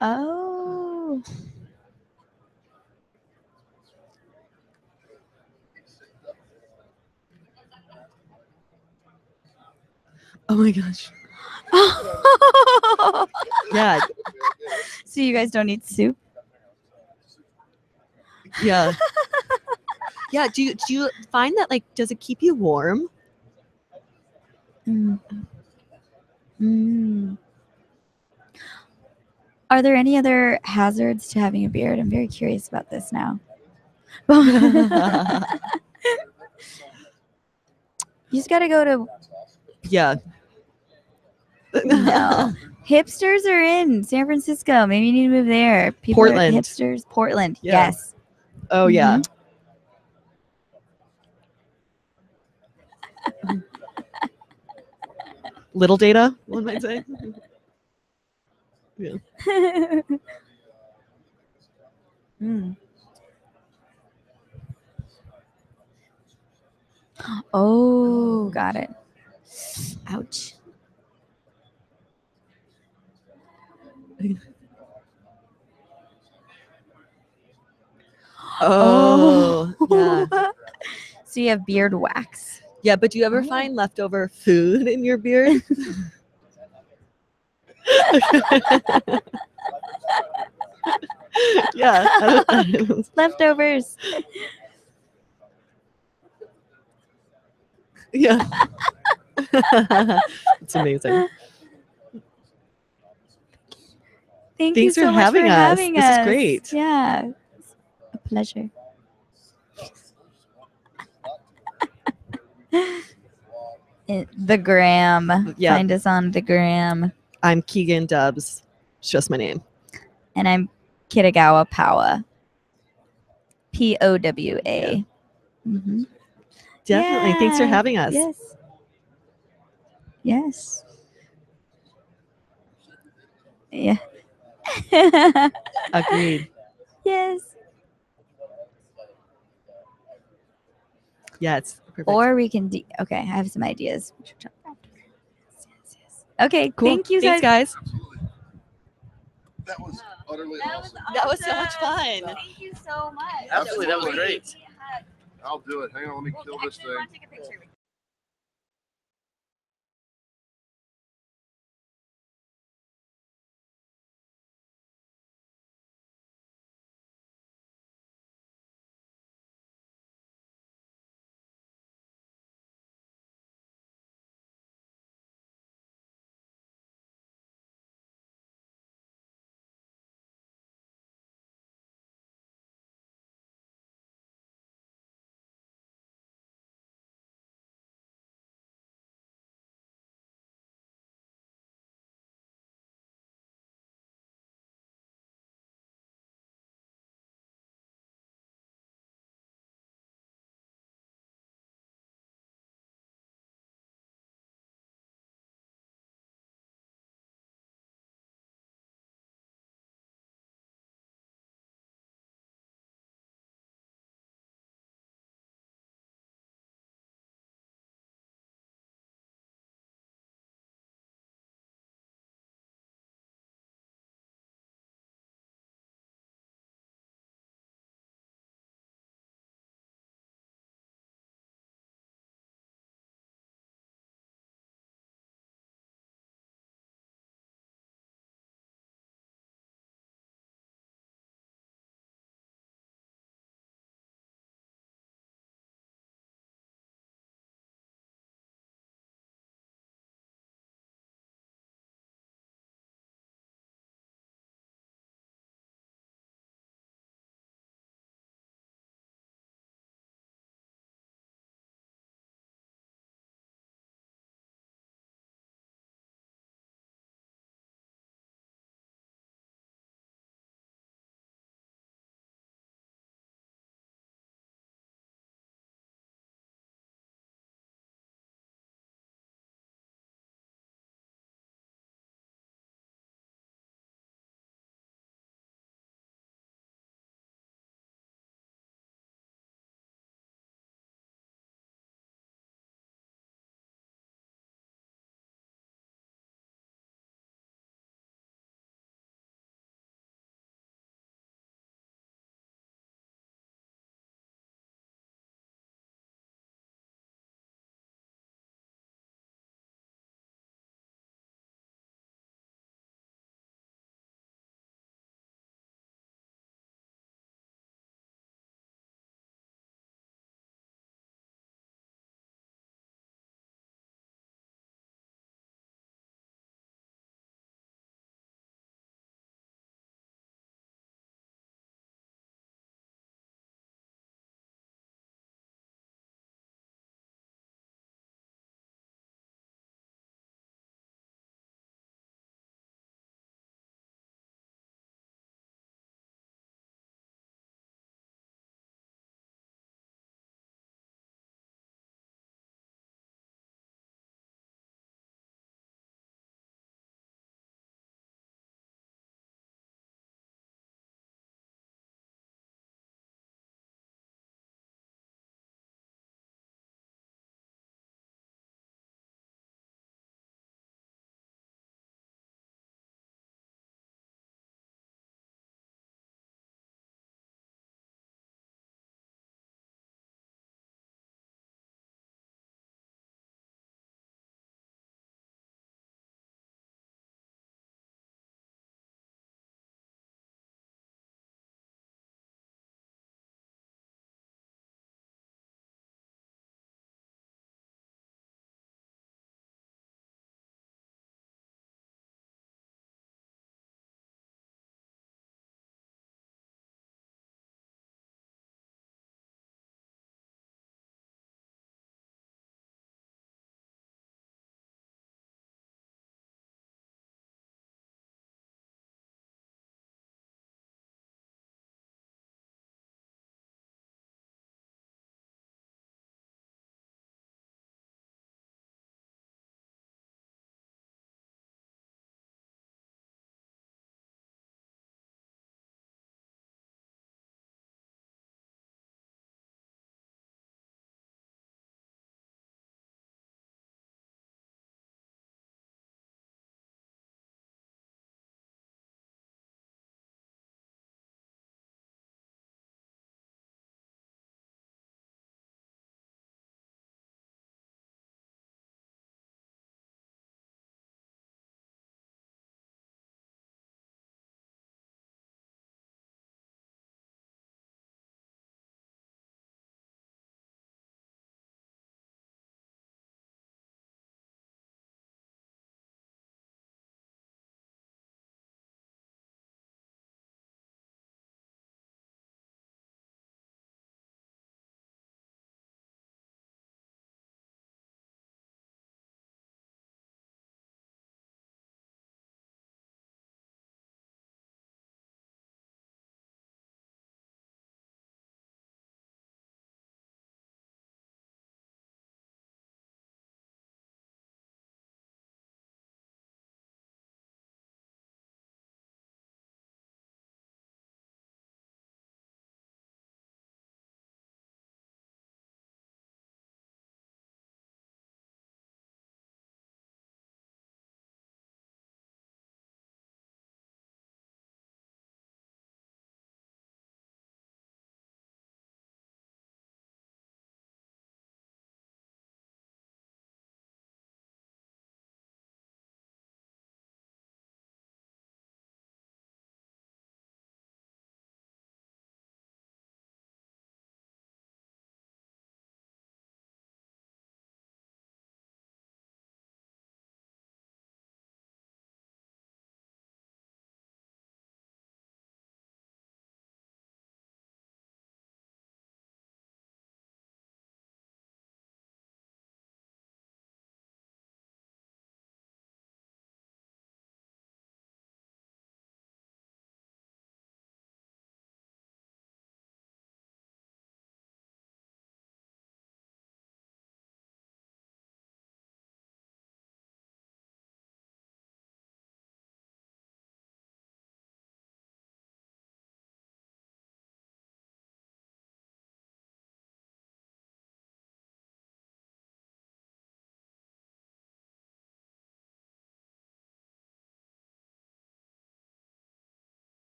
Oh. Oh my gosh. Yeah, So you guys don't eat soup? yeah. Yeah, do you find that like does it keep you warm? Mm. Mm. Are there any other hazards to having a beard? I'm very curious about this now. You just got to go to Yeah. no. Hipsters are in San Francisco. Maybe you need to move there. People Portland. Are hipsters. Portland. Yeah. Yes. Oh yeah. Little data, one might say. Yeah. Mm. Oh, got it. Ouch. Oh, yeah. So you have beard wax. Yeah, but do you ever Oh. find leftover food in your beard? Yeah. Leftovers. Yeah. It's amazing. Thank Thanks you for so much having for us. having This us. is great. Yeah. A pleasure. The gram. Yeah. Find us on the gram. I'm Keegan Dubs. It's just my name. And I'm Kitagawa Powa. POWA. Yeah. Mm-hmm. Definitely. Thanks for having us. Yes. Yes. Yeah. Agreed. Yes. Yeah, it's perfect. Or we can do. Okay, I have some ideas. Yes. Okay, Cool. thank you Thanks, guys. That was utterly awesome. That was so much fun. Thank you so much. Absolutely, that was great. I'll do it. Hang on, let me kill this thing. Take a picture.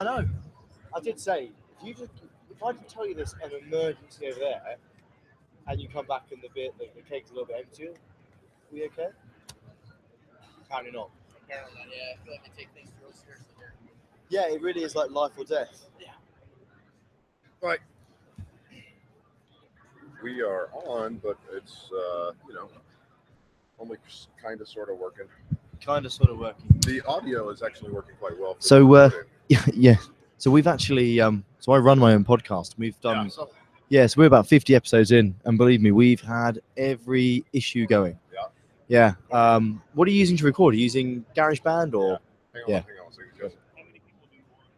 I know. I did say if I could tell you there's an emergency over there, and you come back and the cake's a little bit empty, are we okay? Apparently not. Apparently not, yeah. I feel like they take things real seriously here. Yeah, it really is like life or death. Yeah. Right. We are on, but it's only kind of sort of working. Kind of sort of working. The audio is actually working quite well. So yeah. So we've actually so I run my own podcast. We've done so we're about 50 episodes in, and believe me, we've had every issue going. Yeah. What are you using to record? Are you using GarageBand or? Hang on a second, Joseph.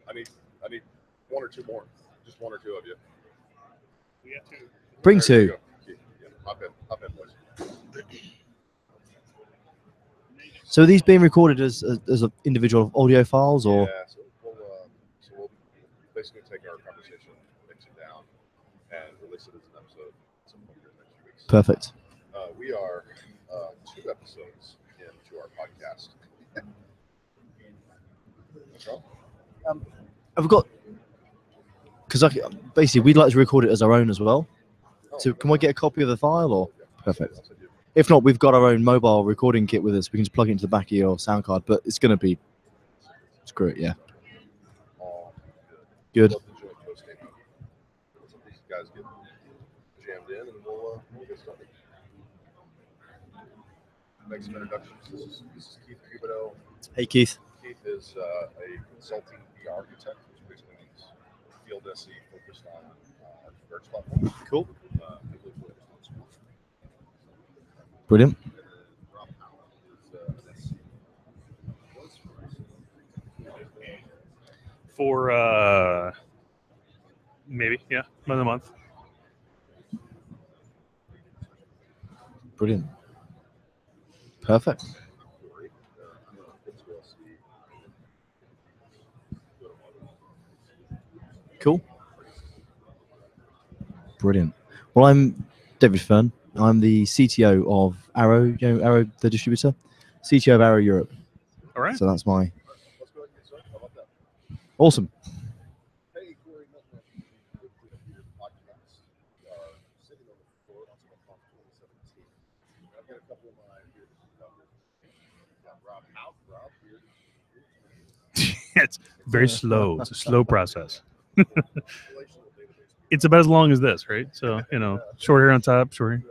I need one or two more. Just one or two of you. We have to. Bring There you two. go. Yeah, hop in, boys. So are these being recorded as individual audio files or? Yeah, so we'll basically take our conversation, mix it down, and release it as an episode at some point in the next few weeks. Perfect. We are 2 episodes into our podcast. I've got because basically we'd like to record it as our own as well. So can we get a copy of the file or? Perfect. If not, we've got our own mobile recording kit with us. We can just plug it into the back of your sound card, but it's going to be screw it, yeah. Good. Love to join hosting. These guys get jammed in, and we'll get started. Make some introductions. This is Keith Cubido. Hey, Keith. Keith is a consulting VR architect, which basically means field SE focused on our converge platform. Cool. Heavily focused on Splunk. Brilliant. And then Rob Howell is an SE. For maybe, yeah, another month. Brilliant. Perfect. Cool. Brilliant. Well, I'm David Fern. I'm the CTO of Arrow, Arrow, the distributor, CTO of Arrow Europe. All right. So that's my Let's go ahead and get started. How about that? awesome. Hey, Corey, nothing else. Your podcast. We are sitting on the floor on Splunk conf 2017. I've got a couple of mine here to cover. Got Rob out. Rob here. It's very slow. It's a slow process. It's about as long as this, right? So, short hair on top, short hair.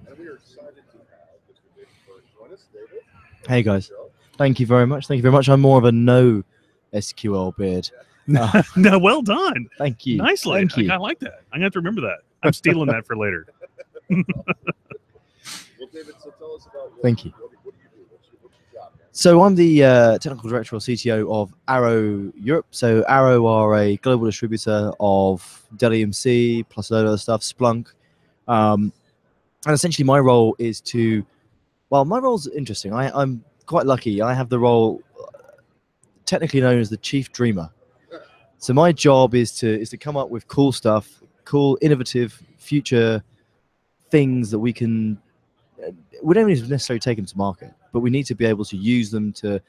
And we are excited to have Mr. David Fern join us. David. Hey guys, thank you very much. Thank you very much. I'm more of a no SQL beard. No, well done. Thank you. Nicely. Thank you. I like that. I'm gonna have to remember that. I'm stealing that for later. Well, David, so tell us about Thank you. What do you do? What's your job, man? So I'm the technical director or CTO of Arrow Europe. So Arrow are a global distributor of Dell EMC plus a load of other stuff, Splunk. And essentially my role is my role's interesting. I'm quite lucky. I have the role technically known as the chief dreamer. So my job is to come up with cool stuff, cool, innovative, future things that we don't need to necessarily take them to market, but we need to be able to use them to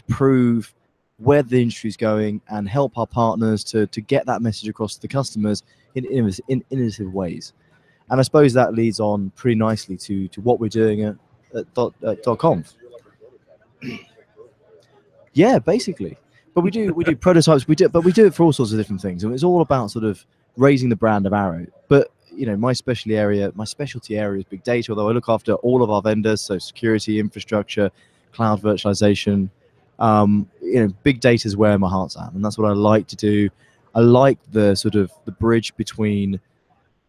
prove where the industry is going and help our partners to get that message across to the customers in innovative ways. And I suppose that leads on pretty nicely to what we're doing at .conf. Yeah, basically. But we do prototypes. We do it for all sorts of different things, and it's all about sort of raising the brand of Arrow. But my specialty area is big data. Although I look after all of our vendors, so security, infrastructure, cloud virtualization. Big data is where my heart's at, and that's what I like to do. I like the sort of the bridge between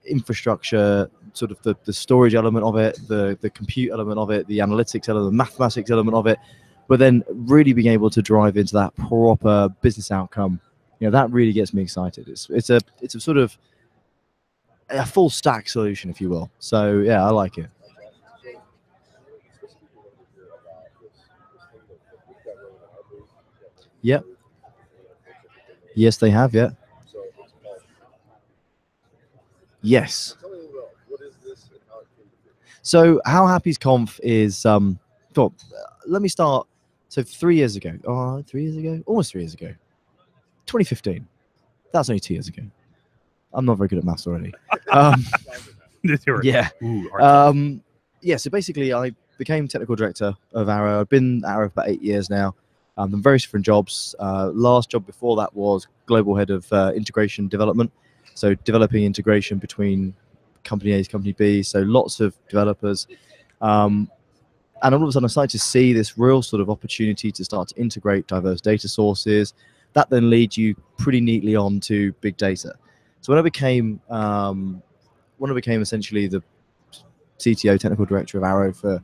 infrastructure, sort of the storage element of it, the compute element of it, the analytics element, the mathematics element of it, but then really being able to drive into that proper business outcome. That really gets me excited. It's a sort of a full stack solution, if you will. So yeah, I like it. Yep. Yes, they have. Yeah. Yes. So How Happy's Conf is Well, let me start. So 3 years ago, almost 3 years ago, 2015. That's only 2 years ago. I'm not very good at maths already. Yeah. Ooh, hard. Yeah, so basically I became technical director of Arrow. I've been at Arrow for about 8 years now. Done various different jobs. Last job before that was global head of integration development. So developing integration between company A, company B. So lots of developers. And all of a sudden I started to see this real sort of opportunity to start to integrate diverse data sources. That then leads you pretty neatly on to big data. So when I became essentially the CTO, technical director of Arrow for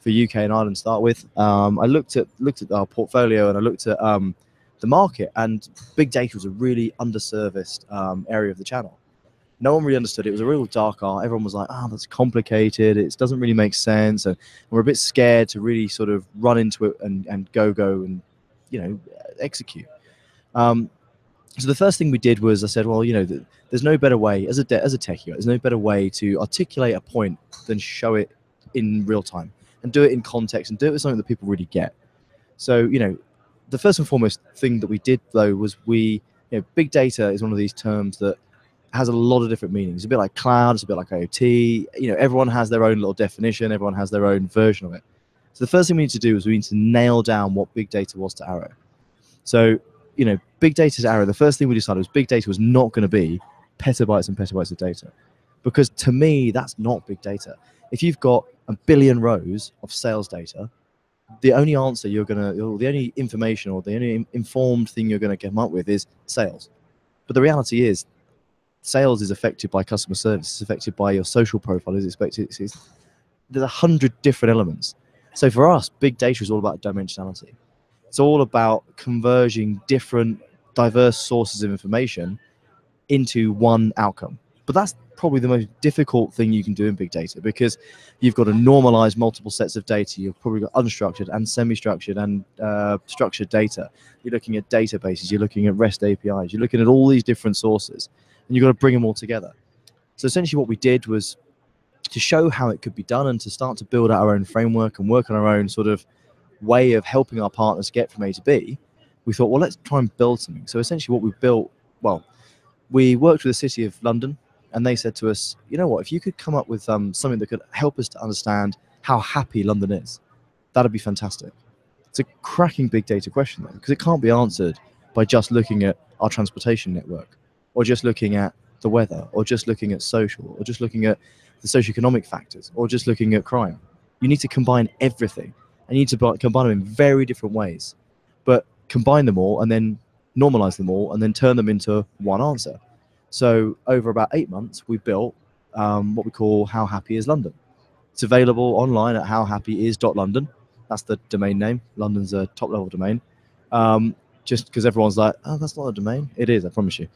UK and Ireland to start with, I looked at our portfolio and I looked at the market, and big data was a really underserviced area of the channel. No one really understood it. It was a real dark art. Everyone was like, "Oh, that's complicated. It doesn't really make sense," and we're a bit scared to really sort of run into it and go and execute. So the first thing we did was I said, well, there's no better way as a techie. There's no better way to articulate a point than show it in real time and do it in context and do it with something that people really get. So the first and foremost thing that we did though was big data is one of these terms that has a lot of different meanings. It's a bit like cloud. It's a bit like IoT. Everyone has their own little definition. Everyone has their own version of it. So the first thing we need to do is we need to nail down what big data was to Arrow. So big data to Arrow, the first thing we decided was big data was not going to be petabytes and petabytes of data, because to me that's not big data. If you've got a billion rows of sales data, the only answer the only information or the only informed thing you're going to come up with is sales. But the reality is, sales is affected by customer service. It's affected by your social profile. There's 100 different elements. So for us, big data is all about dimensionality. It's all about converging different diverse sources of information into one outcome. But that's probably the most difficult thing you can do in big data, because you've got to normalize multiple sets of data. You've probably got unstructured and semi-structured and structured data. You're looking at databases. You're looking at REST APIs. You're looking at all these different sources, and you've got to bring them all together. So essentially what we did was to show how it could be done and to start to build out our own framework and work on our own sort of way of helping our partners get from A to B. We thought, well, let's try and build something. So essentially what we built, we worked with the City of London, and they said to us, you know what, if you could come up with something that could help us to understand how happy London is, that'd be fantastic. It's a cracking big data question though, because it can't be answered by just looking at our transportation network, or just looking at the weather, or just looking at social, or just looking at the socioeconomic factors, or just looking at crime. You need to combine everything. And you need to combine them in very different ways, but combine them all and then normalize them all and then turn them into one answer. So over about 8 months, we built what we call How Happy is London. It's available online at howhappyis.london. That's the domain name. London's a top level domain. Just because everyone's like, oh, that's not a domain. It is, I promise you.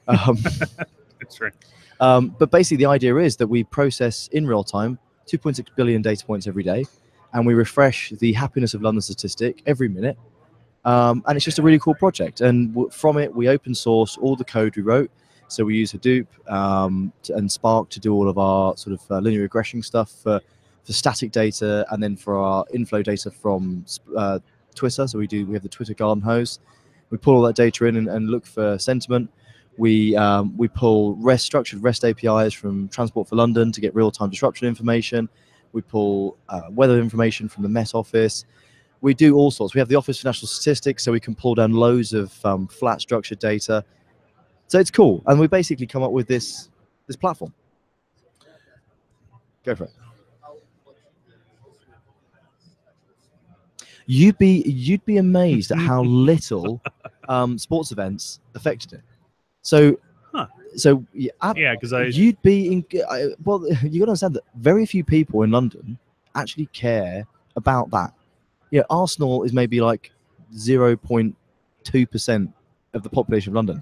That's right. But basically the idea is that we process in real time 2.6 billion data points every day, and we refresh the happiness of London statistic every minute. And it's just a really cool project. And from it, we open source all the code we wrote. So we use Hadoop and Spark to do all of our sort of linear regression stuff for static data, and then for our inflow data from Twitter. So we have the Twitter garden hose. We pull all that data in and look for sentiment. We pull structured REST APIs from Transport for London to get real-time disruption information. We pull weather information from the Met Office. We do all sorts. We have the Office for National Statistics, so we can pull down loads of flat structured data. So it's cool, and we basically come up with this platform. Go for it. You'd be amazed at how little sports events affected it. So, yeah, because you'd be well. You got to understand that very few people in London actually care about that. Arsenal is maybe like 0.2% of the population of London.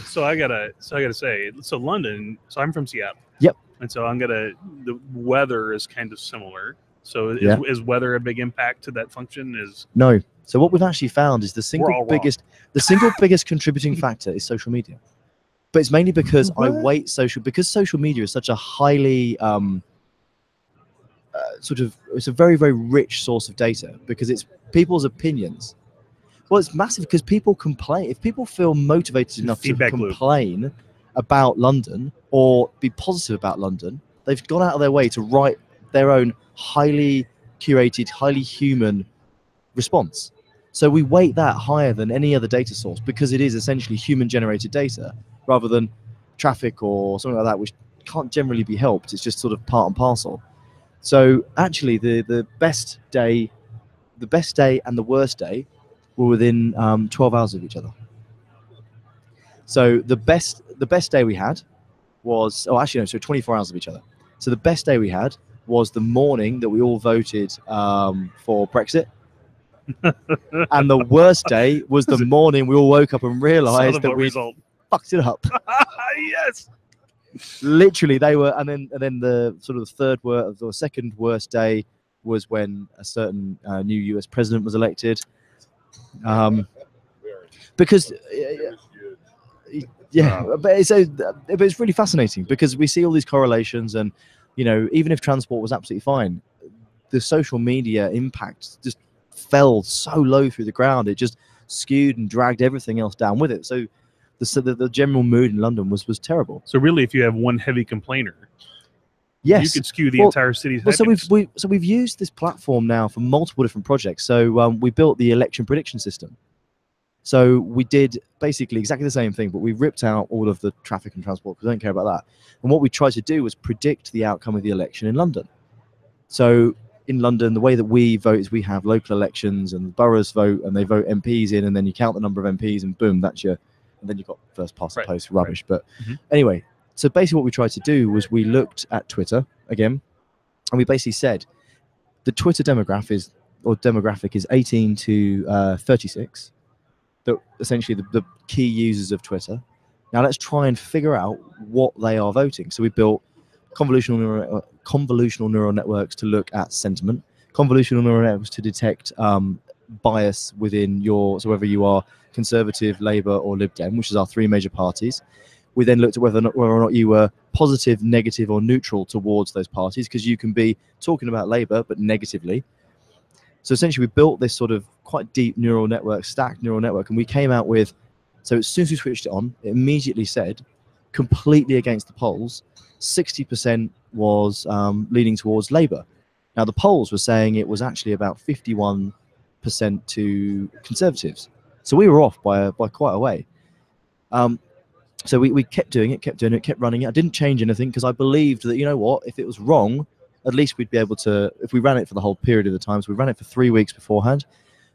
So I gotta say, so London. So I'm from Seattle. Yep. And so the weather is kind of similar. So is weather a big impact to that function? No. So what we've actually found is the single biggest contributing factor is social media. But it's mainly because because social media is such a highly it's a very, very rich source of data because it's people's opinions. Well, it's massive because people complain. If people feel motivated enough to Feedback loop. complain about London or be positive about London, they've gone out of their way to write their own highly curated, highly human response. So we weight that higher than any other data source because it is essentially human-generated data rather than traffic or something like that, which can't generally be helped. It's just sort of part and parcel. So actually, the best day and the worst day were within 12 hours of each other. So the best day we had was, so 24 hours of each other. So the best day we had was the morning that we all voted for Brexit. And the worst day was the morning we all woke up and realized that we fucked it up. Yes. Literally, they were, and then the sort of second worst day was when a certain new US president was elected. Because but it's really fascinating because we see all these correlations, and even if transport was absolutely fine, the social media impact just fell so low through the ground. It just skewed and dragged everything else down with it. So the general mood in London was terrible. So really, if you have one heavy complainer, yes, you could skew the entire city's happiness. So we've used this platform now for multiple different projects. So we built the election prediction system. So we did basically exactly the same thing, but we ripped out all of the traffic and transport because I don't care about that. And what we tried to do was predict the outcome of the election in London. So in London, the way that we vote is we have local elections and the boroughs vote and they vote MPs in, and then you count the number of MPs and boom, that's your, and then you've got first past the post rubbish. But anyway, so basically what we tried to do was we looked at Twitter again, and we basically said the Twitter demographic is 18 to 36. That essentially the key users of Twitter. Now let's try and figure out what they are voting. So we built convolutional neural networks to look at sentiment, convolutional neural networks to detect bias within so whether you are Conservative, Labour or Lib Dem, which is our three major parties. We then looked at whether or not you were positive, negative or neutral towards those parties, because you can be talking about Labour but negatively. So essentially we built this sort of quite deep neural network, stacked neural network, and we came out with, so as soon as we switched it on, it immediately said, completely against the polls, 60% was leaning towards Labour. Now the polls were saying it was actually about 51% to Conservatives. So we were off by quite a way. So we kept doing it, kept running it. I didn't change anything because I believed that, you know what, if it was wrong, at least we'd be able to, if we ran it for the whole period of the time, so we ran it for 3 weeks beforehand,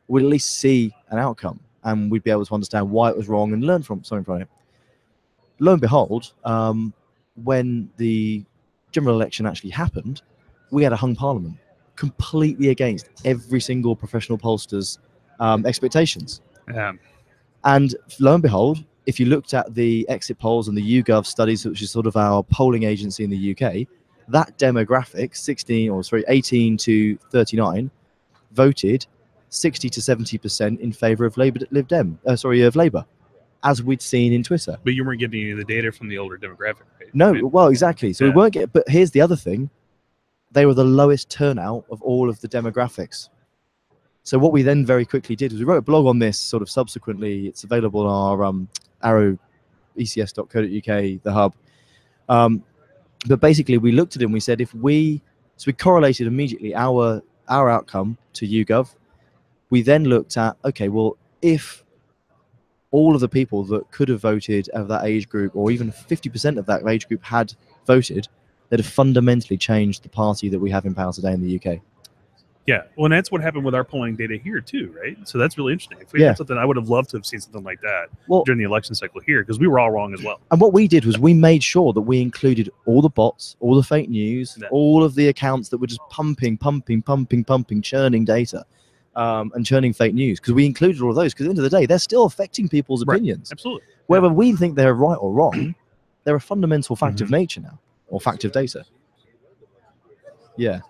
we'd at least see an outcome and we'd be able to understand why it was wrong and learn from something from it. Lo and behold, when the general election actually happened, we had a hung parliament, completely against every single professional pollster's expectations. Yeah. And lo and behold, if you looked at the exit polls and the YouGov studies, which is sort of our polling agency in the UK, that demographic, 18 to 39, voted 60 to 70% in favour of Labour, as we'd seen in Twitter. But you weren't getting any of the data from the older demographic, right? No, well, exactly. So we weren't getting. But here's the other thing: they were the lowest turnout of all of the demographics. So what we then very quickly did was we wrote a blog on this. Sort of subsequently, it's available on our Arrow ecs.co.uk, the hub. But basically, we looked at it and we said, we correlated immediately our outcome to YouGov. We then looked at, okay, well, if all of the people that could have voted of that age group, or even 50% of that age group had voted, they'd have fundamentally changed the party that we have in power today in the UK. Yeah, well, and that's what happened with our polling data here too, right? So that's really interesting. If we had something, I would have loved to have seen something like that during the election cycle here, because we were all wrong as well. And what we did was we made sure that we included all the bots, all the fake news, all of the accounts that were just pumping, churning data, and churning fake news, because we included all of those, because at the end of the day, they're still affecting people's opinions. Absolutely. Whether we think they're right or wrong, they're a fundamental fact of nature now, or fact of data. Yeah.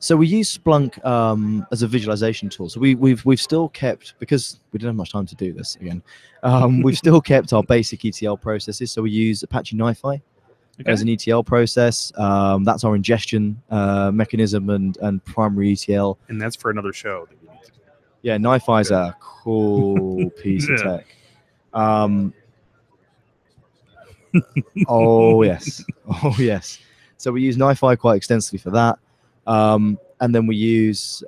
So we use Splunk as a visualization tool. So we've still kept, because we didn't have much time to do this again, we've still kept our basic ETL processes. So we use Apache NiFi as an ETL process. That's our ingestion mechanism and primary ETL. And that's for another show. That we need to do. Yeah, NiFi is a cool piece of tech. Oh yes, oh yes. So we use NiFi quite extensively for that, and then we use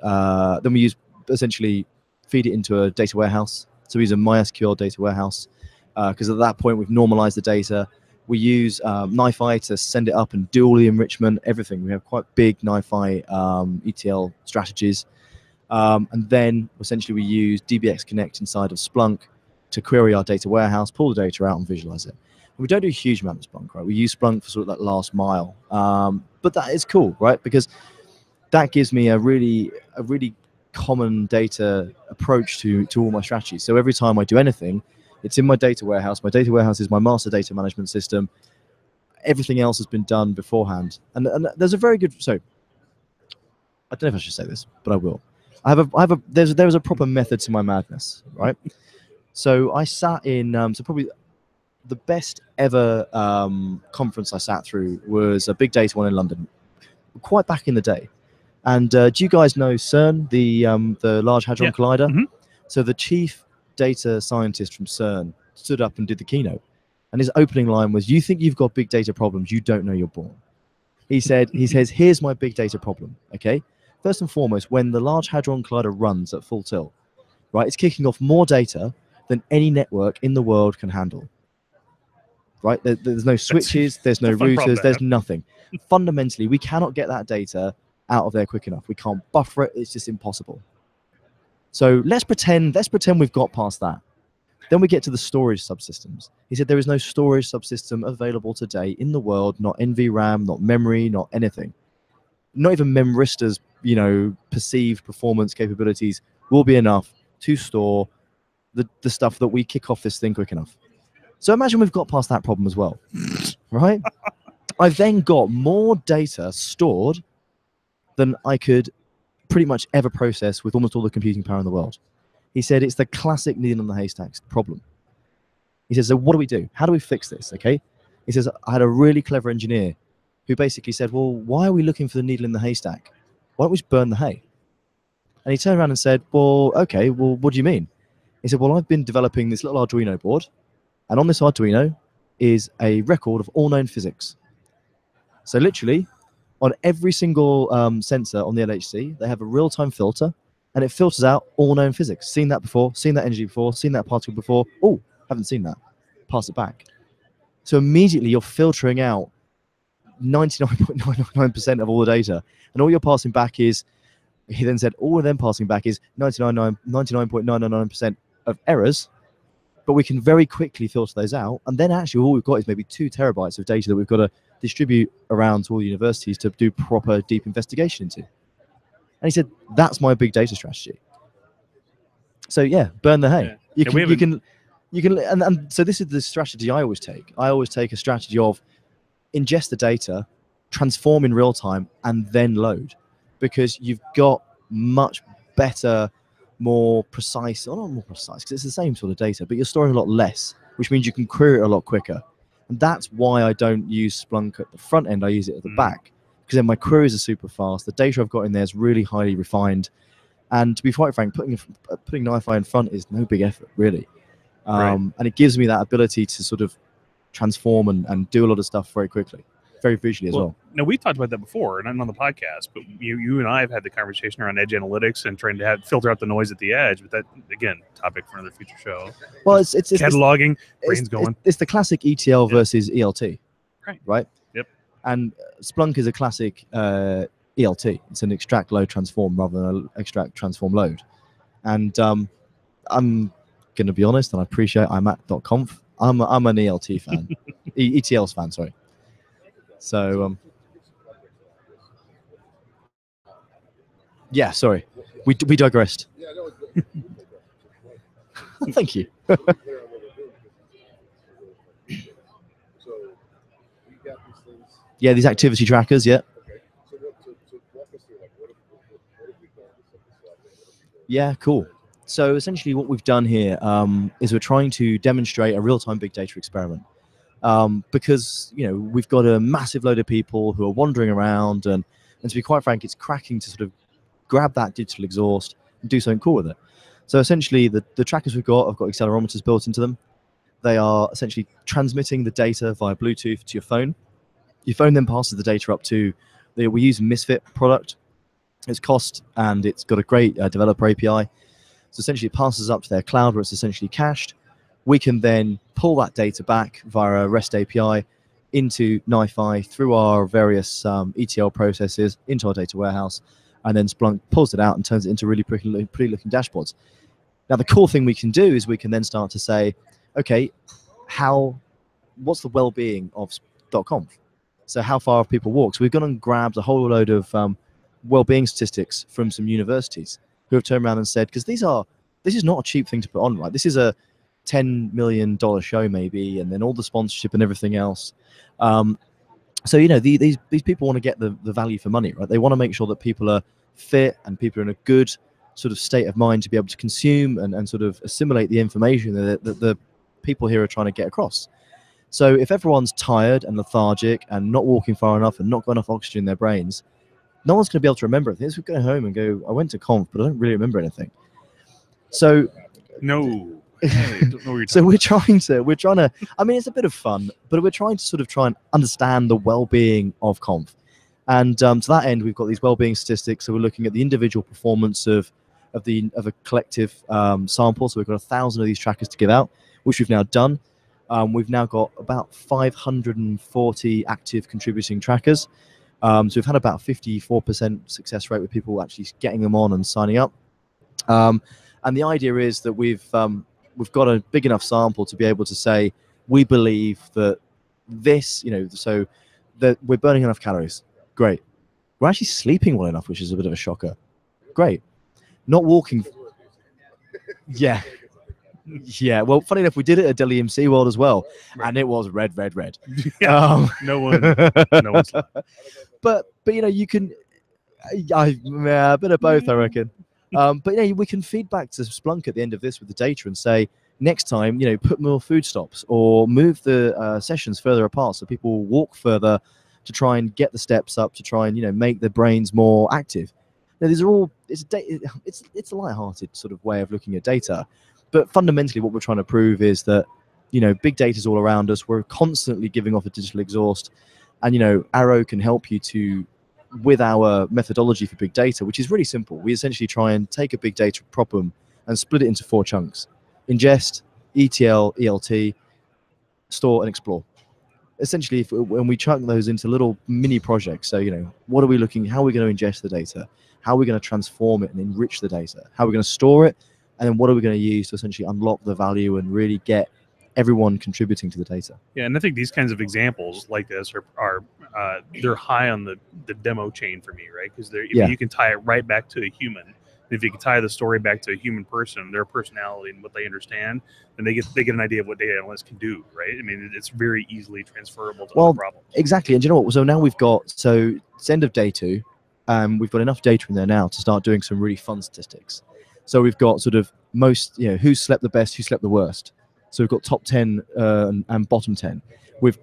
essentially feed it into a data warehouse. So we use a MySQL data warehouse because at that point we've normalized the data. We use NiFi to send it up and do all the enrichment, everything. We have quite big NiFi ETL strategies, and then essentially we use DBX Connect inside of Splunk to query our data warehouse, pull the data out, and visualize it. We don't do a huge amount of Splunk, right? We use Splunk for sort of that last mile, but that is cool, right? Because that gives me a really common data approach to all my strategies. So every time I do anything, it's in my data warehouse. My data warehouse is my master data management system. Everything else has been done beforehand, and there's a very good. So I don't know if I should say this, but I will. There's a proper method to my madness, right? So I sat in so probably the best ever conference I sat through was a big data one in London, quite back in the day. And do you guys know CERN, the Large Hadron Collider? Mm-hmm. So the chief data scientist from CERN stood up and did the keynote, and his opening line was, "You think you've got big data problems? You don't know you're born." He says, "Here's my big data problem. Okay, first and foremost, when the Large Hadron Collider runs at full tilt, right, it's kicking off more data than any network in the world can handle." Right? There's no switches, there's no routers, there's nothing. Fundamentally, we cannot get that data out of there quick enough. We can't buffer it. It's just impossible. So let's pretend we've got past that. Then we get to the storage subsystems. He said there is no storage subsystem available today in the world, not NVRAM, not memory, not anything. Not even Memrista's, perceived performance capabilities will be enough to store the stuff that we kick off this thing quick enough. So imagine we've got past that problem as well, right? I've then got more data stored than I could pretty much ever process with almost all the computing power in the world. He said it's the classic needle in the haystack problem. He says, so what do we do? How do we fix this, okay? He says, I had a really clever engineer who basically said, well, why are we looking for the needle in the haystack? Why don't we just burn the hay? And he turned around and said, well, okay, well, what do you mean? He said, well, I've been developing this little Arduino board, and on this Arduino is a record of all known physics. So literally, on every single sensor on the LHC, they have a real-time filter, and it filters out all known physics. Seen that before, seen that energy before, seen that particle before. Oh, haven't seen that. Pass it back. So immediately you're filtering out 99.999% of all the data, and all you're passing back is, he then said, all of them passing back is 99.999% of errors, but we can very quickly filter those out, and then actually all we've got is maybe 2 terabytes of data that we've got to distribute around to all the universities to do proper deep investigation into. And he said, that's my big data strategy. So yeah, burn the hay. Yeah. You can, and so this is the strategy I always take. I always take a strategy of ingest the data, transform in real time, and then load, because you've got much better, more precise, or not more precise, because it's the same sort of data, but you're storing a lot less, which means you can query it a lot quicker. And that's why I don't use Splunk at the front end. I use it at the back, because then my queries are super fast. The data I've got in there is really highly refined. And to be quite frank, putting NiFi in front is no big effort, really. And it gives me that ability to sort of transform and do a lot of stuff very quickly, very visually as well. Now, we've talked about that before, and not on the podcast, but you and I have had the conversation around edge analytics and trying to filter out the noise at the edge. But that, again, topic for another future show. Well, it's cataloging, brain's going. It's the classic ETL versus ELT, right? Yep. And Splunk is a classic ELT. It's an extract, load, transform rather than an extract, transform, load. And I'm going to be honest, and I appreciate I'm at .conf. I'm an ELT fan, ETLs fan, sorry. So yeah, sorry, we digressed. Thank you. Yeah, these activity trackers. Yeah. Okay. So walk us through, like, Yeah, cool. So essentially what we've done here is we're trying to demonstrate a real-time big data experiment. Because, you know, we've got a massive load of people who are wandering around, and to be quite frank, it's cracking to sort of grab that digital exhaust and do something cool with it. So essentially the trackers we've got have got accelerometers built into them. They are essentially transmitting the data via Bluetooth to your phone. Your phone then passes the data up to, we use Misfit product. It's cost, and it's got a great developer API. So essentially it passes up to their cloud where it's essentially cached. We can then pull that data back via a REST API into NiFi through our various ETL processes into our data warehouse, and then Splunk pulls it out and turns it into really pretty looking dashboards. Now the cool thing we can do is we can then start to say, okay, what's the well-being of .conf? So how far have people walked? So we've gone and grabbed a whole load of well-being statistics from some universities who have turned around and said, because this is not a cheap thing to put on, right? This is a $10 million show maybe, and then all the sponsorship and everything else. So, you know, these people want to get the value for money, right? They want to make sure that people are fit and people are in a good sort of state of mind to be able to consume and sort of assimilate the information that the people here are trying to get across. So if everyone's tired and lethargic and not walking far enough and not got enough oxygen in their brains, no one's going to be able to remember anything. So we go home and go, I went to conf, but I don't really remember anything. So no. So we're trying to, I mean, it's a bit of fun, but we're trying to sort of try and understand the well-being of conf. And to that end, we've got these well-being statistics. So we're looking at the individual performance of a collective sample. So we've got 1,000 of these trackers to give out, which we've now done. We've now got about 540 active contributing trackers. So we've had about 54% success rate with people actually getting them on and signing up. And the idea is that we've got a big enough sample to be able to say, we believe that this, you know, so that we're burning enough calories. Great. We're actually sleeping well enough, which is a bit of a shocker. Great. Not walking. Yeah. Yeah. Well, funny enough, we did it at Dell EMC World as well. Right. And it was red. Yeah, no one's But you know, you can, a bit of both, I reckon. But you know, we can feed back to Splunk at the end of this with the data and say, next time, you know, put more food stops or move the sessions further apart so people walk further to try and get the steps up to try and, you know, make their brains more active. Now, these are all, it's a lighthearted sort of way of looking at data. But fundamentally, what we're trying to prove is that, you know, big data is all around us. We're constantly giving off a digital exhaust. And, you know, Arrow can help you to, with our methodology for big data, which is really simple. We essentially try and take a big data problem and split it into 4 chunks: ingest, ETL, ELT, store, and explore. Essentially, when we chunk those into little mini projects, so, you know, what are we looking, how are we going to ingest the data? How are we going to transform it and enrich the data? How are we going to store it? And then what are we going to use to essentially unlock the value and really get everyone contributing to the data? Yeah, and I think these kinds of examples like this are they're high on the demo chain for me, right? Because you can tie it right back to a human. If you can tie the story back to a human person, their personality and what they understand, then they get an idea of what data analysts can do, right? I mean, it's very easily transferable to other problems. Exactly. And you know what? So now we've got, so it's end of day 2. We've got enough data in there now to start doing some really fun statistics. So we've got sort of most, you know, who slept the best, who slept the worst. So we've got top 10 and bottom 10. We've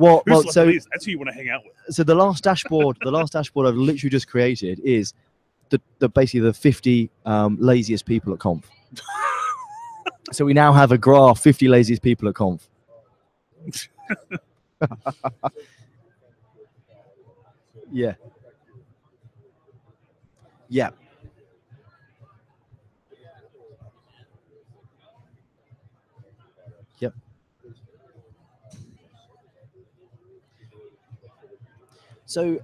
well, so that's who you want to hang out with. So the last dashboard I've literally just created is the basically the 50 laziest people at conf. So we now have a graph: 50 laziest people at conf. Yeah. Yeah. Yep. So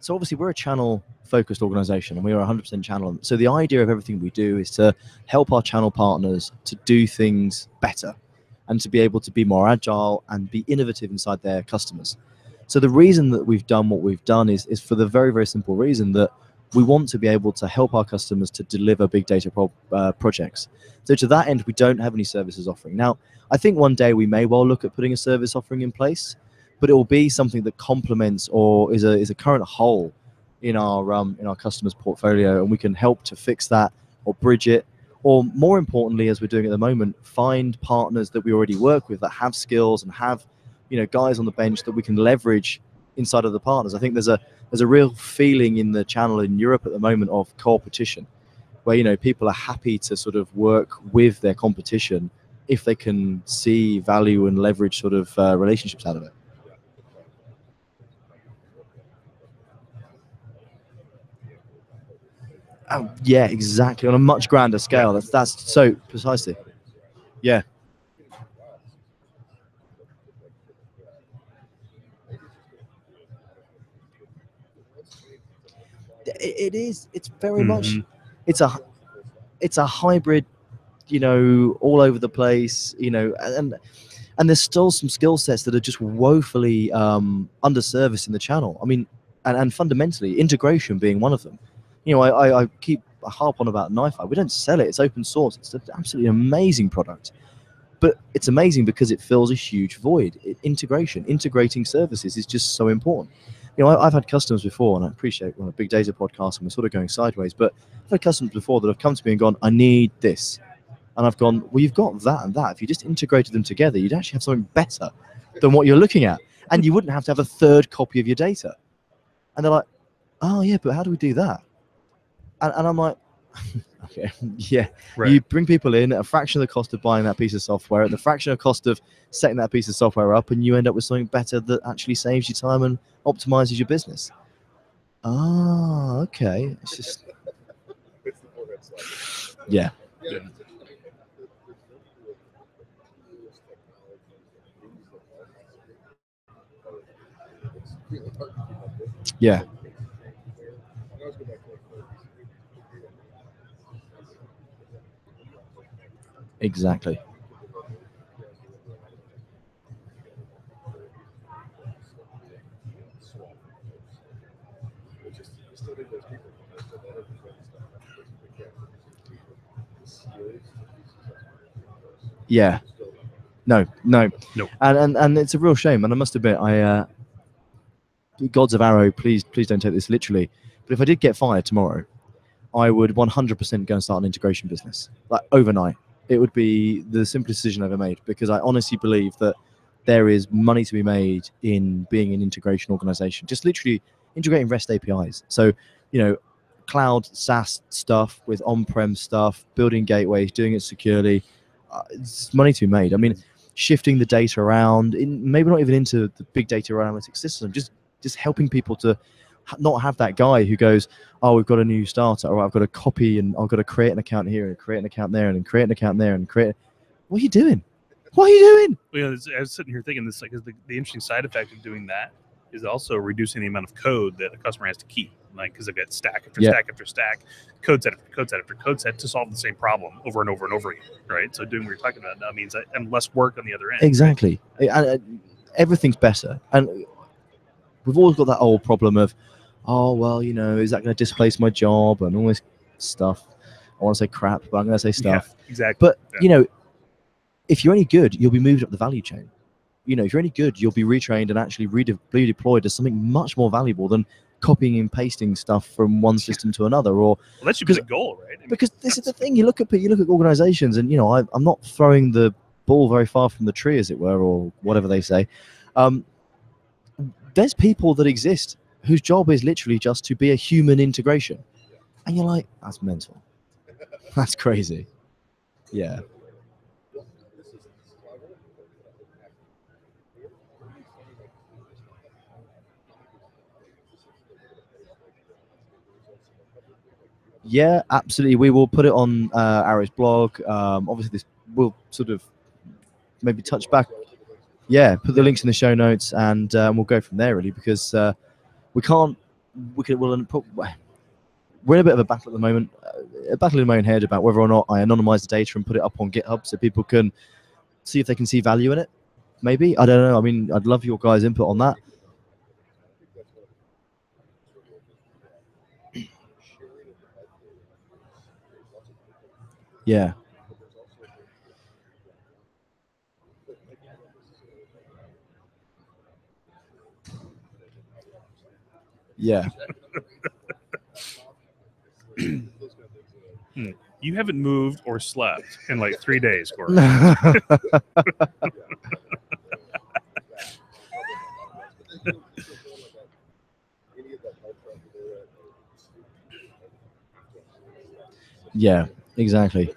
obviously we're a channel-focused organization, and we are 100% channel. So the idea of everything we do is to help our channel partners to do things better and to be able to be more agile and be innovative inside their customers. So the reason that we've done what we've done is for the very, very simple reason that we want to be able to help our customers to deliver big data projects. So to that end, we don't have any services offering. Now, I think one day we may well look at putting a service offering in place, but it will be something that complements or is a current hole in our customers' portfolio, and we can help to fix that or bridge it, or more importantly, as we're doing at the moment, find partners that we already work with that have skills and have, you know, guys on the bench that we can leverage inside of the partners. I think there's a real feeling in the channel in Europe at the moment of competition, where, you know, people are happy to sort of work with their competition if they can see value and leverage sort of relationships out of it. Oh, yeah, exactly. On a much grander scale. That's so precisely. Yeah. It is. It's very much. It's a hybrid. You know, all over the place. You know, and there's still some skill sets that are just woefully underserviced in the channel. I mean, and fundamentally, integration being one of them. You know, I keep harp on about Knife-Eye. We don't sell it. It's open source. It's an absolutely amazing product. But it's amazing because it fills a huge void. Integrating services is just so important. You know, I've had customers before, and I appreciate we're on a big data podcast and we're sort of going sideways, but I've had customers before that have come to me and gone, I need this. And I've gone, well, you've got that and that. If you just integrated them together, you'd actually have something better than what you're looking at. And you wouldn't have to have a third copy of your data. And they're like, oh, yeah, but how do we do that? And I'm like, okay, yeah. Right. You bring people in at a fraction of the cost of buying that piece of software, at the fraction of the cost of setting that piece of software up, and you end up with something better that actually saves you time and optimizes your business. Ah, okay. It's just, yeah. Yeah. Exactly. Yeah. No. And it's a real shame. And I must admit, gods of Arrow, please don't take this literally. But if I did get fired tomorrow, I would 100% go and start an integration business, like overnight. It would be the simplest decision I've ever made, because I honestly believe that there is money to be made in being an integration organization, just literally integrating REST APIs. So, you know, cloud SaaS stuff with on-prem stuff, building gateways, doing it securely. It's money to be made. I mean, shifting the data around, maybe not even into the big data analytics system, just helping people to not have that guy who goes, oh, we've got a new starter, or I've got to copy and I've got to create an account here and create an account there and create an account there and create. What are you doing? What are you doing? Well, you know, I was sitting here thinking this, like, the interesting side effect of doing that is also reducing the amount of code that a customer has to keep, like, because they've got stack after stack after stack, code set after code set after code set to solve the same problem over and over and over again, right? So doing what you're talking about now means and less work on the other end. Exactly. Right? Everything's better. And we've always got that old problem of, oh, well, you know, is that going to displace my job and all this stuff? I want to say crap, but I'm going to say stuff. Yeah, exactly. But, you know, if you're any good, you'll be moved up the value chain. You know, if you're any good, you'll be retrained and actually redeployed as something much more valuable than copying and pasting stuff from one system to another. Or well, that should be the goal, right? I mean, because this is the thing. You look at organizations, and, you know, I'm not throwing the ball very far from the tree, as it were, or whatever they say. There's people that exist whose job is literally just to be a human integration. And you're like, that's mental. That's crazy. Yeah. Yeah, absolutely. We will put it on Arrow's blog. Obviously, this will sort of maybe touch back. Yeah, put the links in the show notes, and we'll go from there, really, because we're in a bit of a battle at the moment, a battle in my own head about whether or not I anonymize the data and put it up on GitHub so people can see if they can see value in it. Maybe. I don't know. I mean, I'd love your guys' input on that. Yeah. Yeah. You haven't moved or slept in like 3 days, Corey. Yeah, exactly.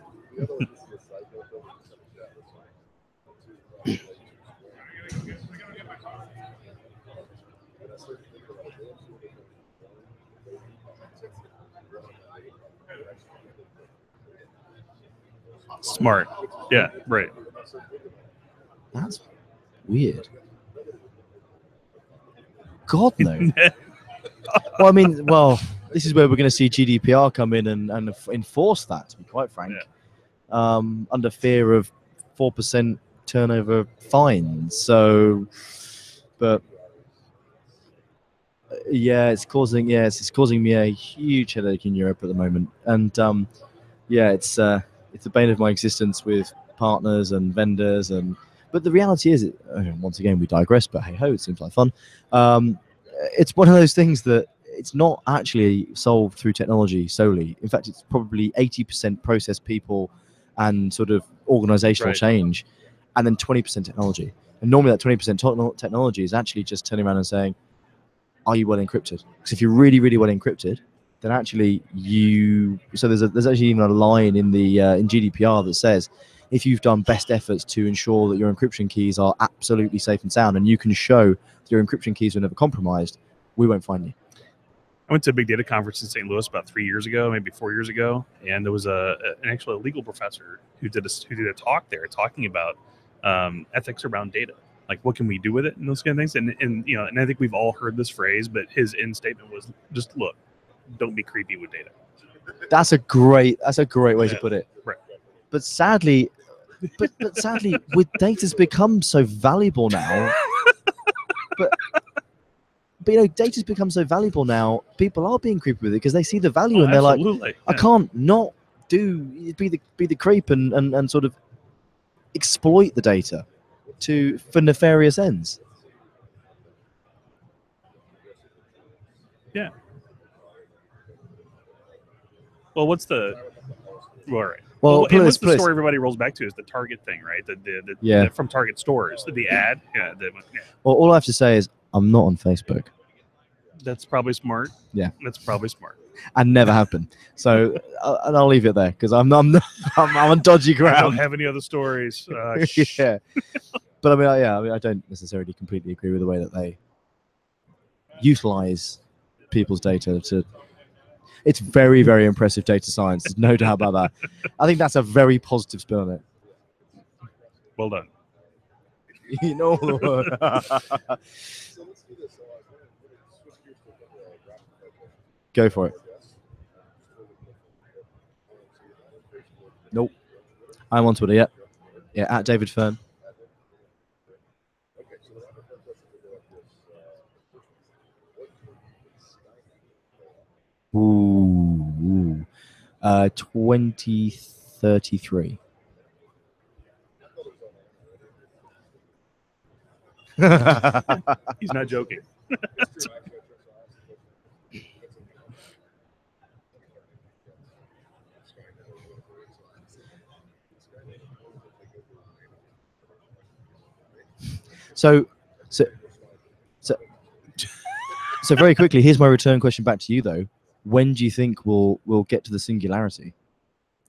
Smart. Yeah, right. That's weird. God, no. Well, I mean, this is where we're going to see GDPR come in and enforce that, to be quite frank, under fear of 4% turnover fines. So, but yeah, it's causing me a huge headache in Europe at the moment, and it's the bane of my existence with partners and vendors, but the reality is, once again we digress, but hey ho, it seems like fun. It's one of those things that it's not actually solved through technology solely. In fact, it's probably 80% process people and sort of organizational change, and then 20% technology. And normally that 20% technology is actually just turning around and saying, are you well encrypted? Because if you're really, really well encrypted, then actually there's actually even a line in the in GDPR that says, if you've done best efforts to ensure that your encryption keys are absolutely safe and sound, and you can show that your encryption keys were never compromised, we won't find you. I went to a big data conference in St. Louis about 3 years ago, maybe 4 years ago, and there was an actual legal professor who did a talk there talking about ethics around data, like what can we do with it and those kind of things. And I think we've all heard this phrase, but his end statement was just look, don't be creepy with data. That's a great way to put it. Right. But sadly, with data's become so valuable now. but data's become so valuable now. People are being creepy with it because they see the value, and they're like, I can't not be the creep and sort of exploit the data for nefarious ends. Yeah. Well, what's the story everybody rolls back to is the Target thing, right? The from Target stores, the ad. Well, all I have to say is I'm not on Facebook. That's probably smart. Yeah, that's probably smart. And never have been. So I'll leave it there because I'm on dodgy ground. I don't have any other stories. Yeah, but I mean, I don't necessarily completely agree with the way that they utilize people's data to. It's very, very impressive data science. There's no doubt about that. I think that's a very positive spin on it. Well done. You know. Go for it. Nope. I'm on Twitter, yeah. Yeah, at David Fern. Ooh. 2033. He's not joking. So very quickly, here's my return question back to you though. When do you think we'll get to the singularity?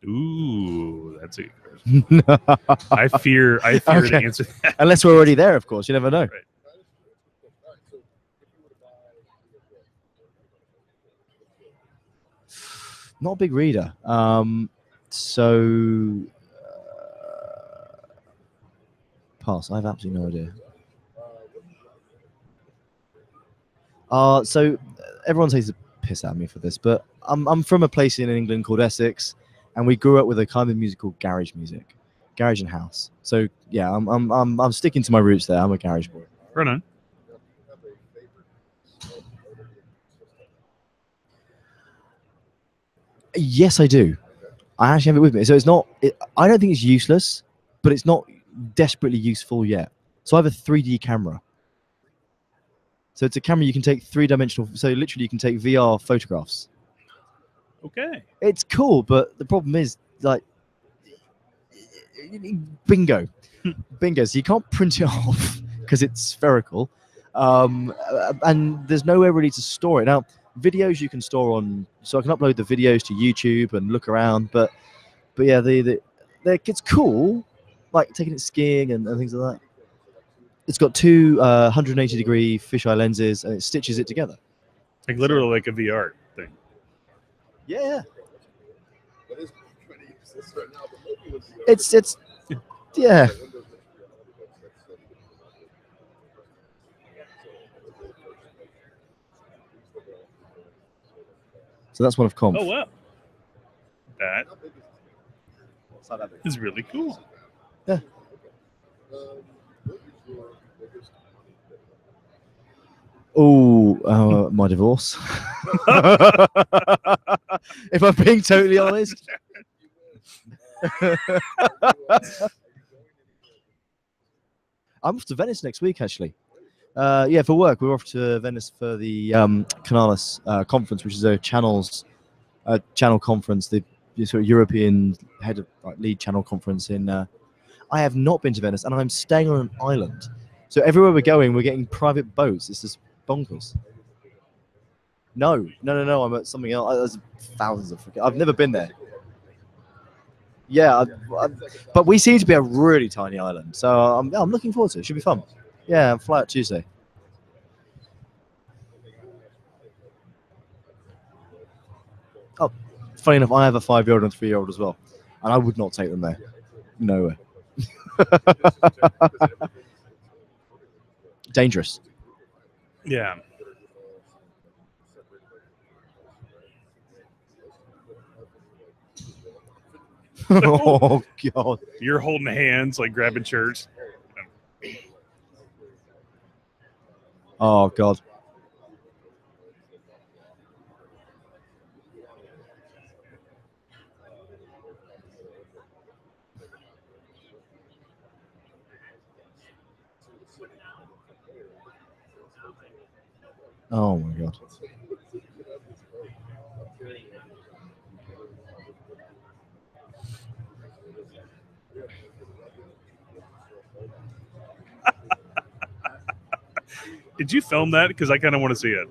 Ooh, that's a good question. I fear to answer that. Unless we're already there, of course. You never know. Right. Not a big reader. Pass. I have absolutely no idea. So everyone takes a piss at me for this, but I'm from a place in England called Essex, and we grew up with a kind of music called garage music, garage and house. So yeah, I'm sticking to my roots there. I'm a garage boy. Right on. Yes, I do. I actually have it with me. So it's not. I don't think it's useless, but it's not desperately useful yet. So I have a 3D camera. So it's a camera you can take 3-dimensional. So literally, you can take VR photographs. Okay. It's cool, but the problem is like bingo. So you can't print it off because it's spherical, and there's nowhere really to store it. Now, videos you can store on, so I can upload the videos to YouTube and look around. But yeah, it's cool, like taking it skiing and things like that. It's got two 180-degree fisheye lenses, and it stitches it together. Like literally like a VR thing. Yeah. That is trying to use this right now, but maybe with the It's yeah. Windows next reality, So that's one of conf. Oh wow. That is really cool. Yeah. what is your biggest Oh, my divorce. If I'm being totally honest. I'm off to Venice next week, actually. Yeah, for work. We're off to Venice for the Canalis conference, which is a channel conference, the sort of European head of lead channel conference in. I have not been to Venice, and I'm staying on an island. So everywhere we're going, we're getting private boats. It's just bonkers. No. I'm at something else. There's thousands of. I've never been there. Yeah, but we seem to be a really tiny island, so I'm looking forward to it. Should be fun. Yeah, I'm fly out Tuesday. Oh, funny enough, I have a 5-year-old and a 3-year-old as well, and I would not take them there. No way. Dangerous. Yeah. Oh God. You're holding hands, like grabbing shirts. Oh God. Oh my God. Did you film that? Because I kind of want to see it.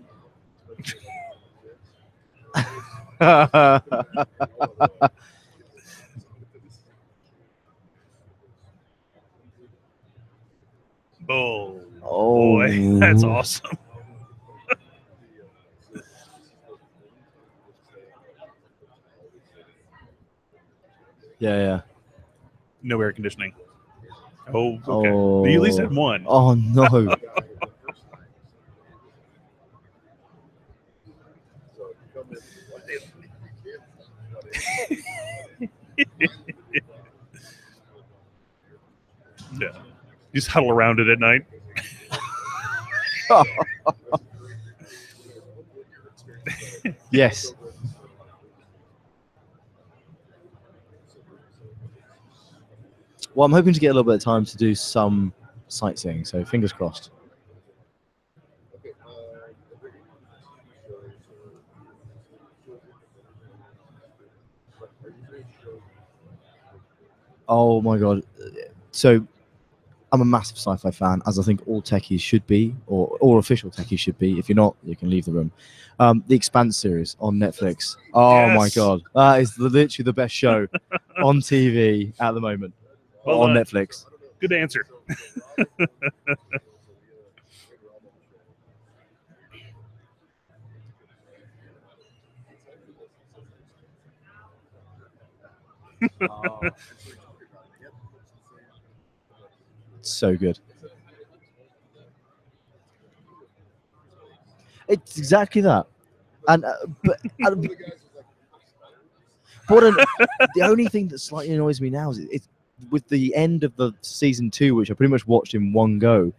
Oh, boy, that's awesome. Yeah. No air conditioning. Oh, okay. But you at least had one. Oh no. Yeah. You just huddle around it at night. Yes. Well, I'm hoping to get a little bit of time to do some sightseeing, so fingers crossed. Oh my God. So I'm a massive sci-fi fan, as I think all techies should be, or all official techies should be. If you're not, you can leave the room. The Expanse series on Netflix. Oh my God. That is literally the best show on TV at the moment. Well on done. Netflix. Good answer. So good. It's exactly that. And but the only thing that slightly annoys me now is it's with the end of the season 2, which I pretty much watched in one go.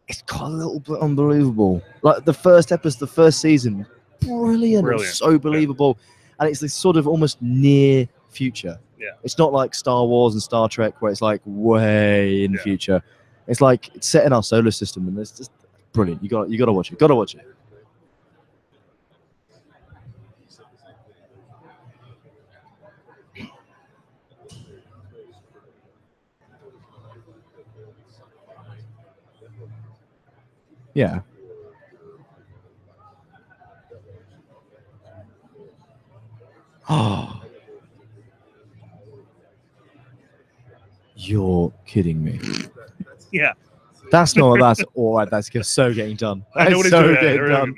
It's got a little bit unbelievable. Like the first episode, the first season, brilliant. It was so believable, and it's this sort of almost near future. Yeah. It's not like Star Wars and Star Trek where it's like way in the future. It's like it's set in our solar system, and it's just brilliant. You got to watch it. Got to watch it. Yeah. Oh, you're kidding me. Yeah, That's not. That's all right. That's just so getting done. I know what That's he's so doing. getting done.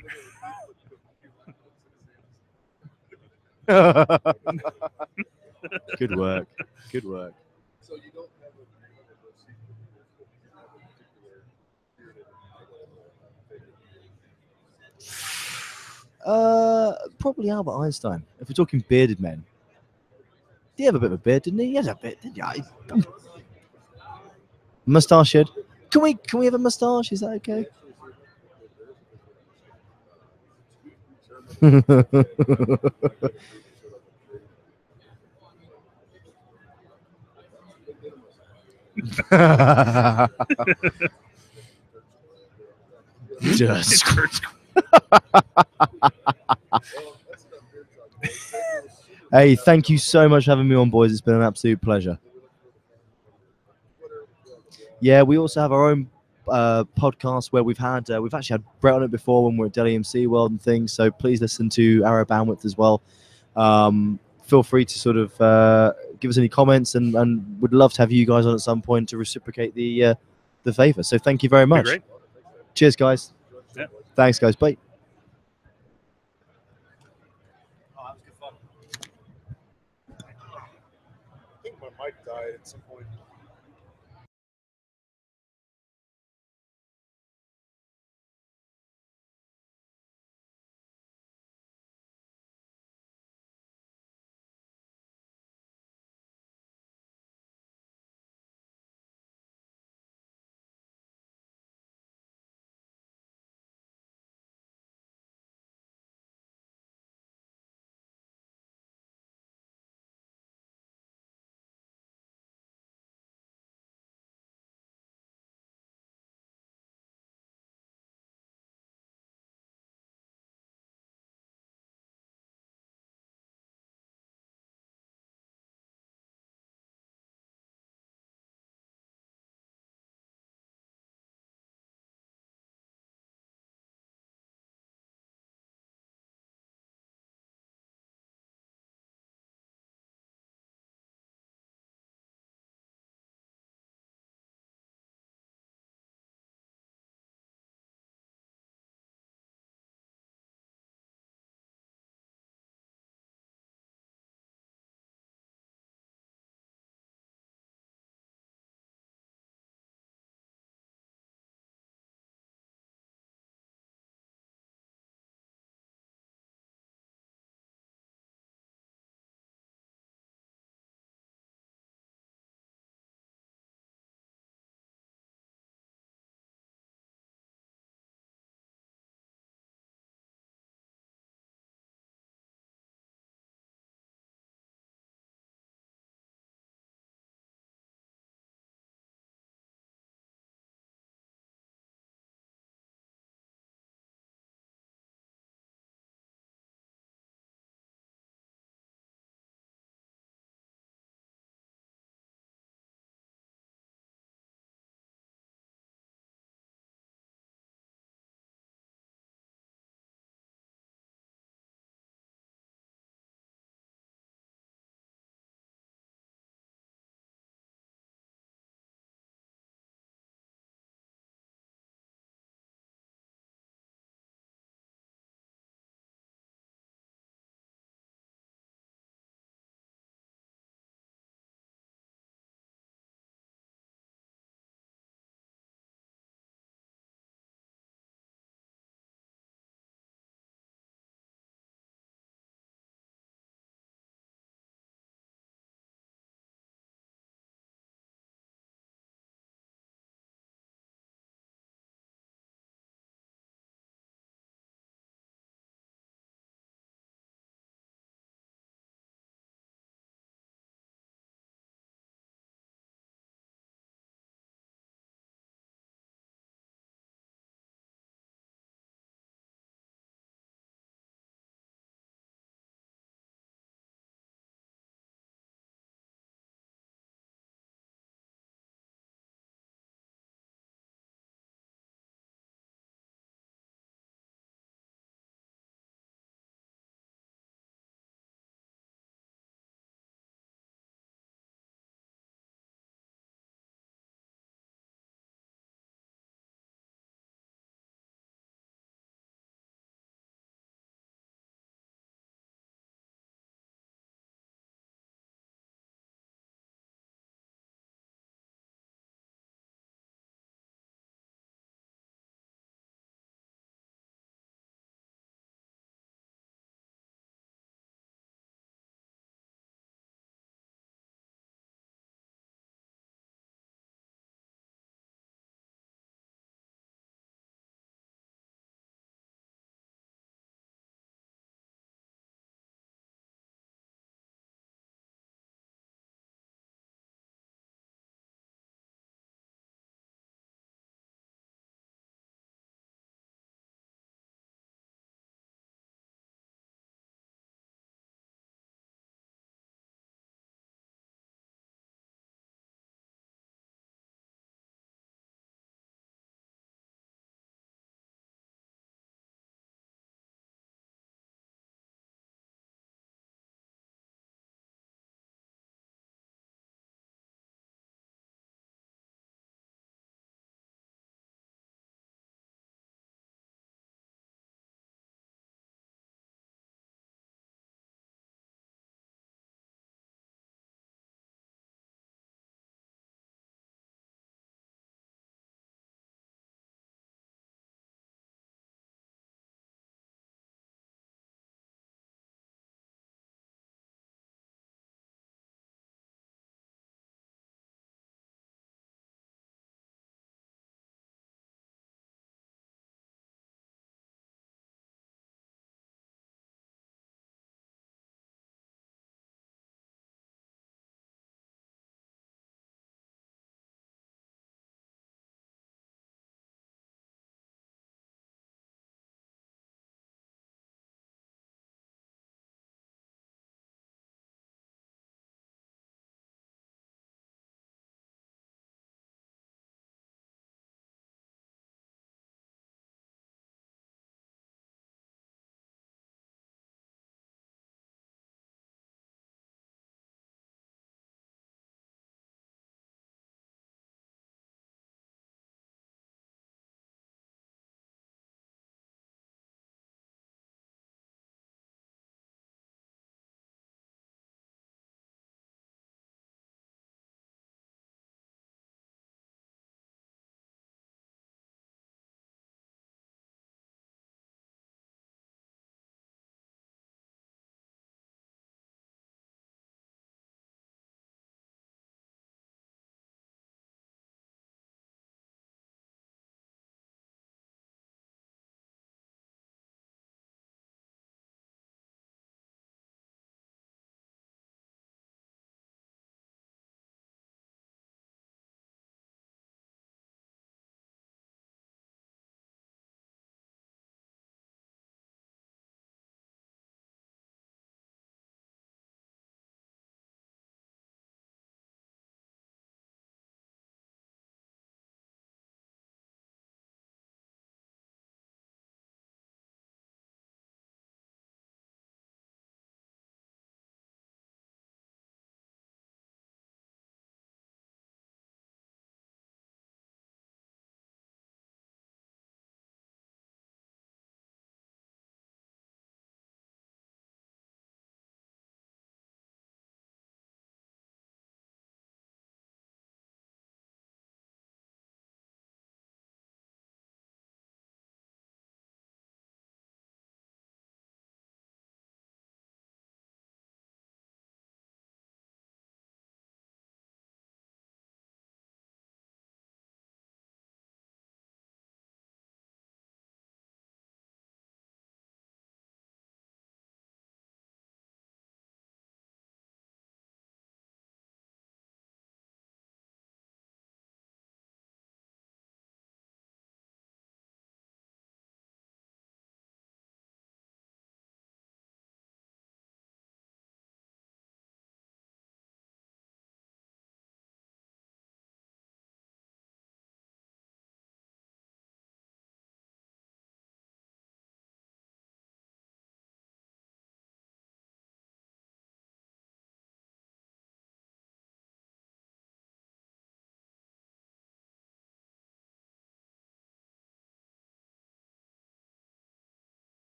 Good work. Good work. So you don't have a secret you have a particular bearded Probably Albert Einstein. If we're talking bearded men, he had a bit of a beard, didn't he? He had a bit, didn't he? Mustachioed. Can we have a mustache? Is that okay? Just. Hey, thank you so much for having me on, boys. It's been an absolute pleasure. Yeah, we also have our own podcast where we've actually had Brett on it before when we we're at Dell EMC World and things. So please listen to Arrow Bandwidth as well. Feel free to sort of give us any comments, and would love to have you guys on at some point to reciprocate the favor. So thank you very much. Great. Cheers, guys. Yeah. Thanks, guys. Bye. I think my mic died at some point.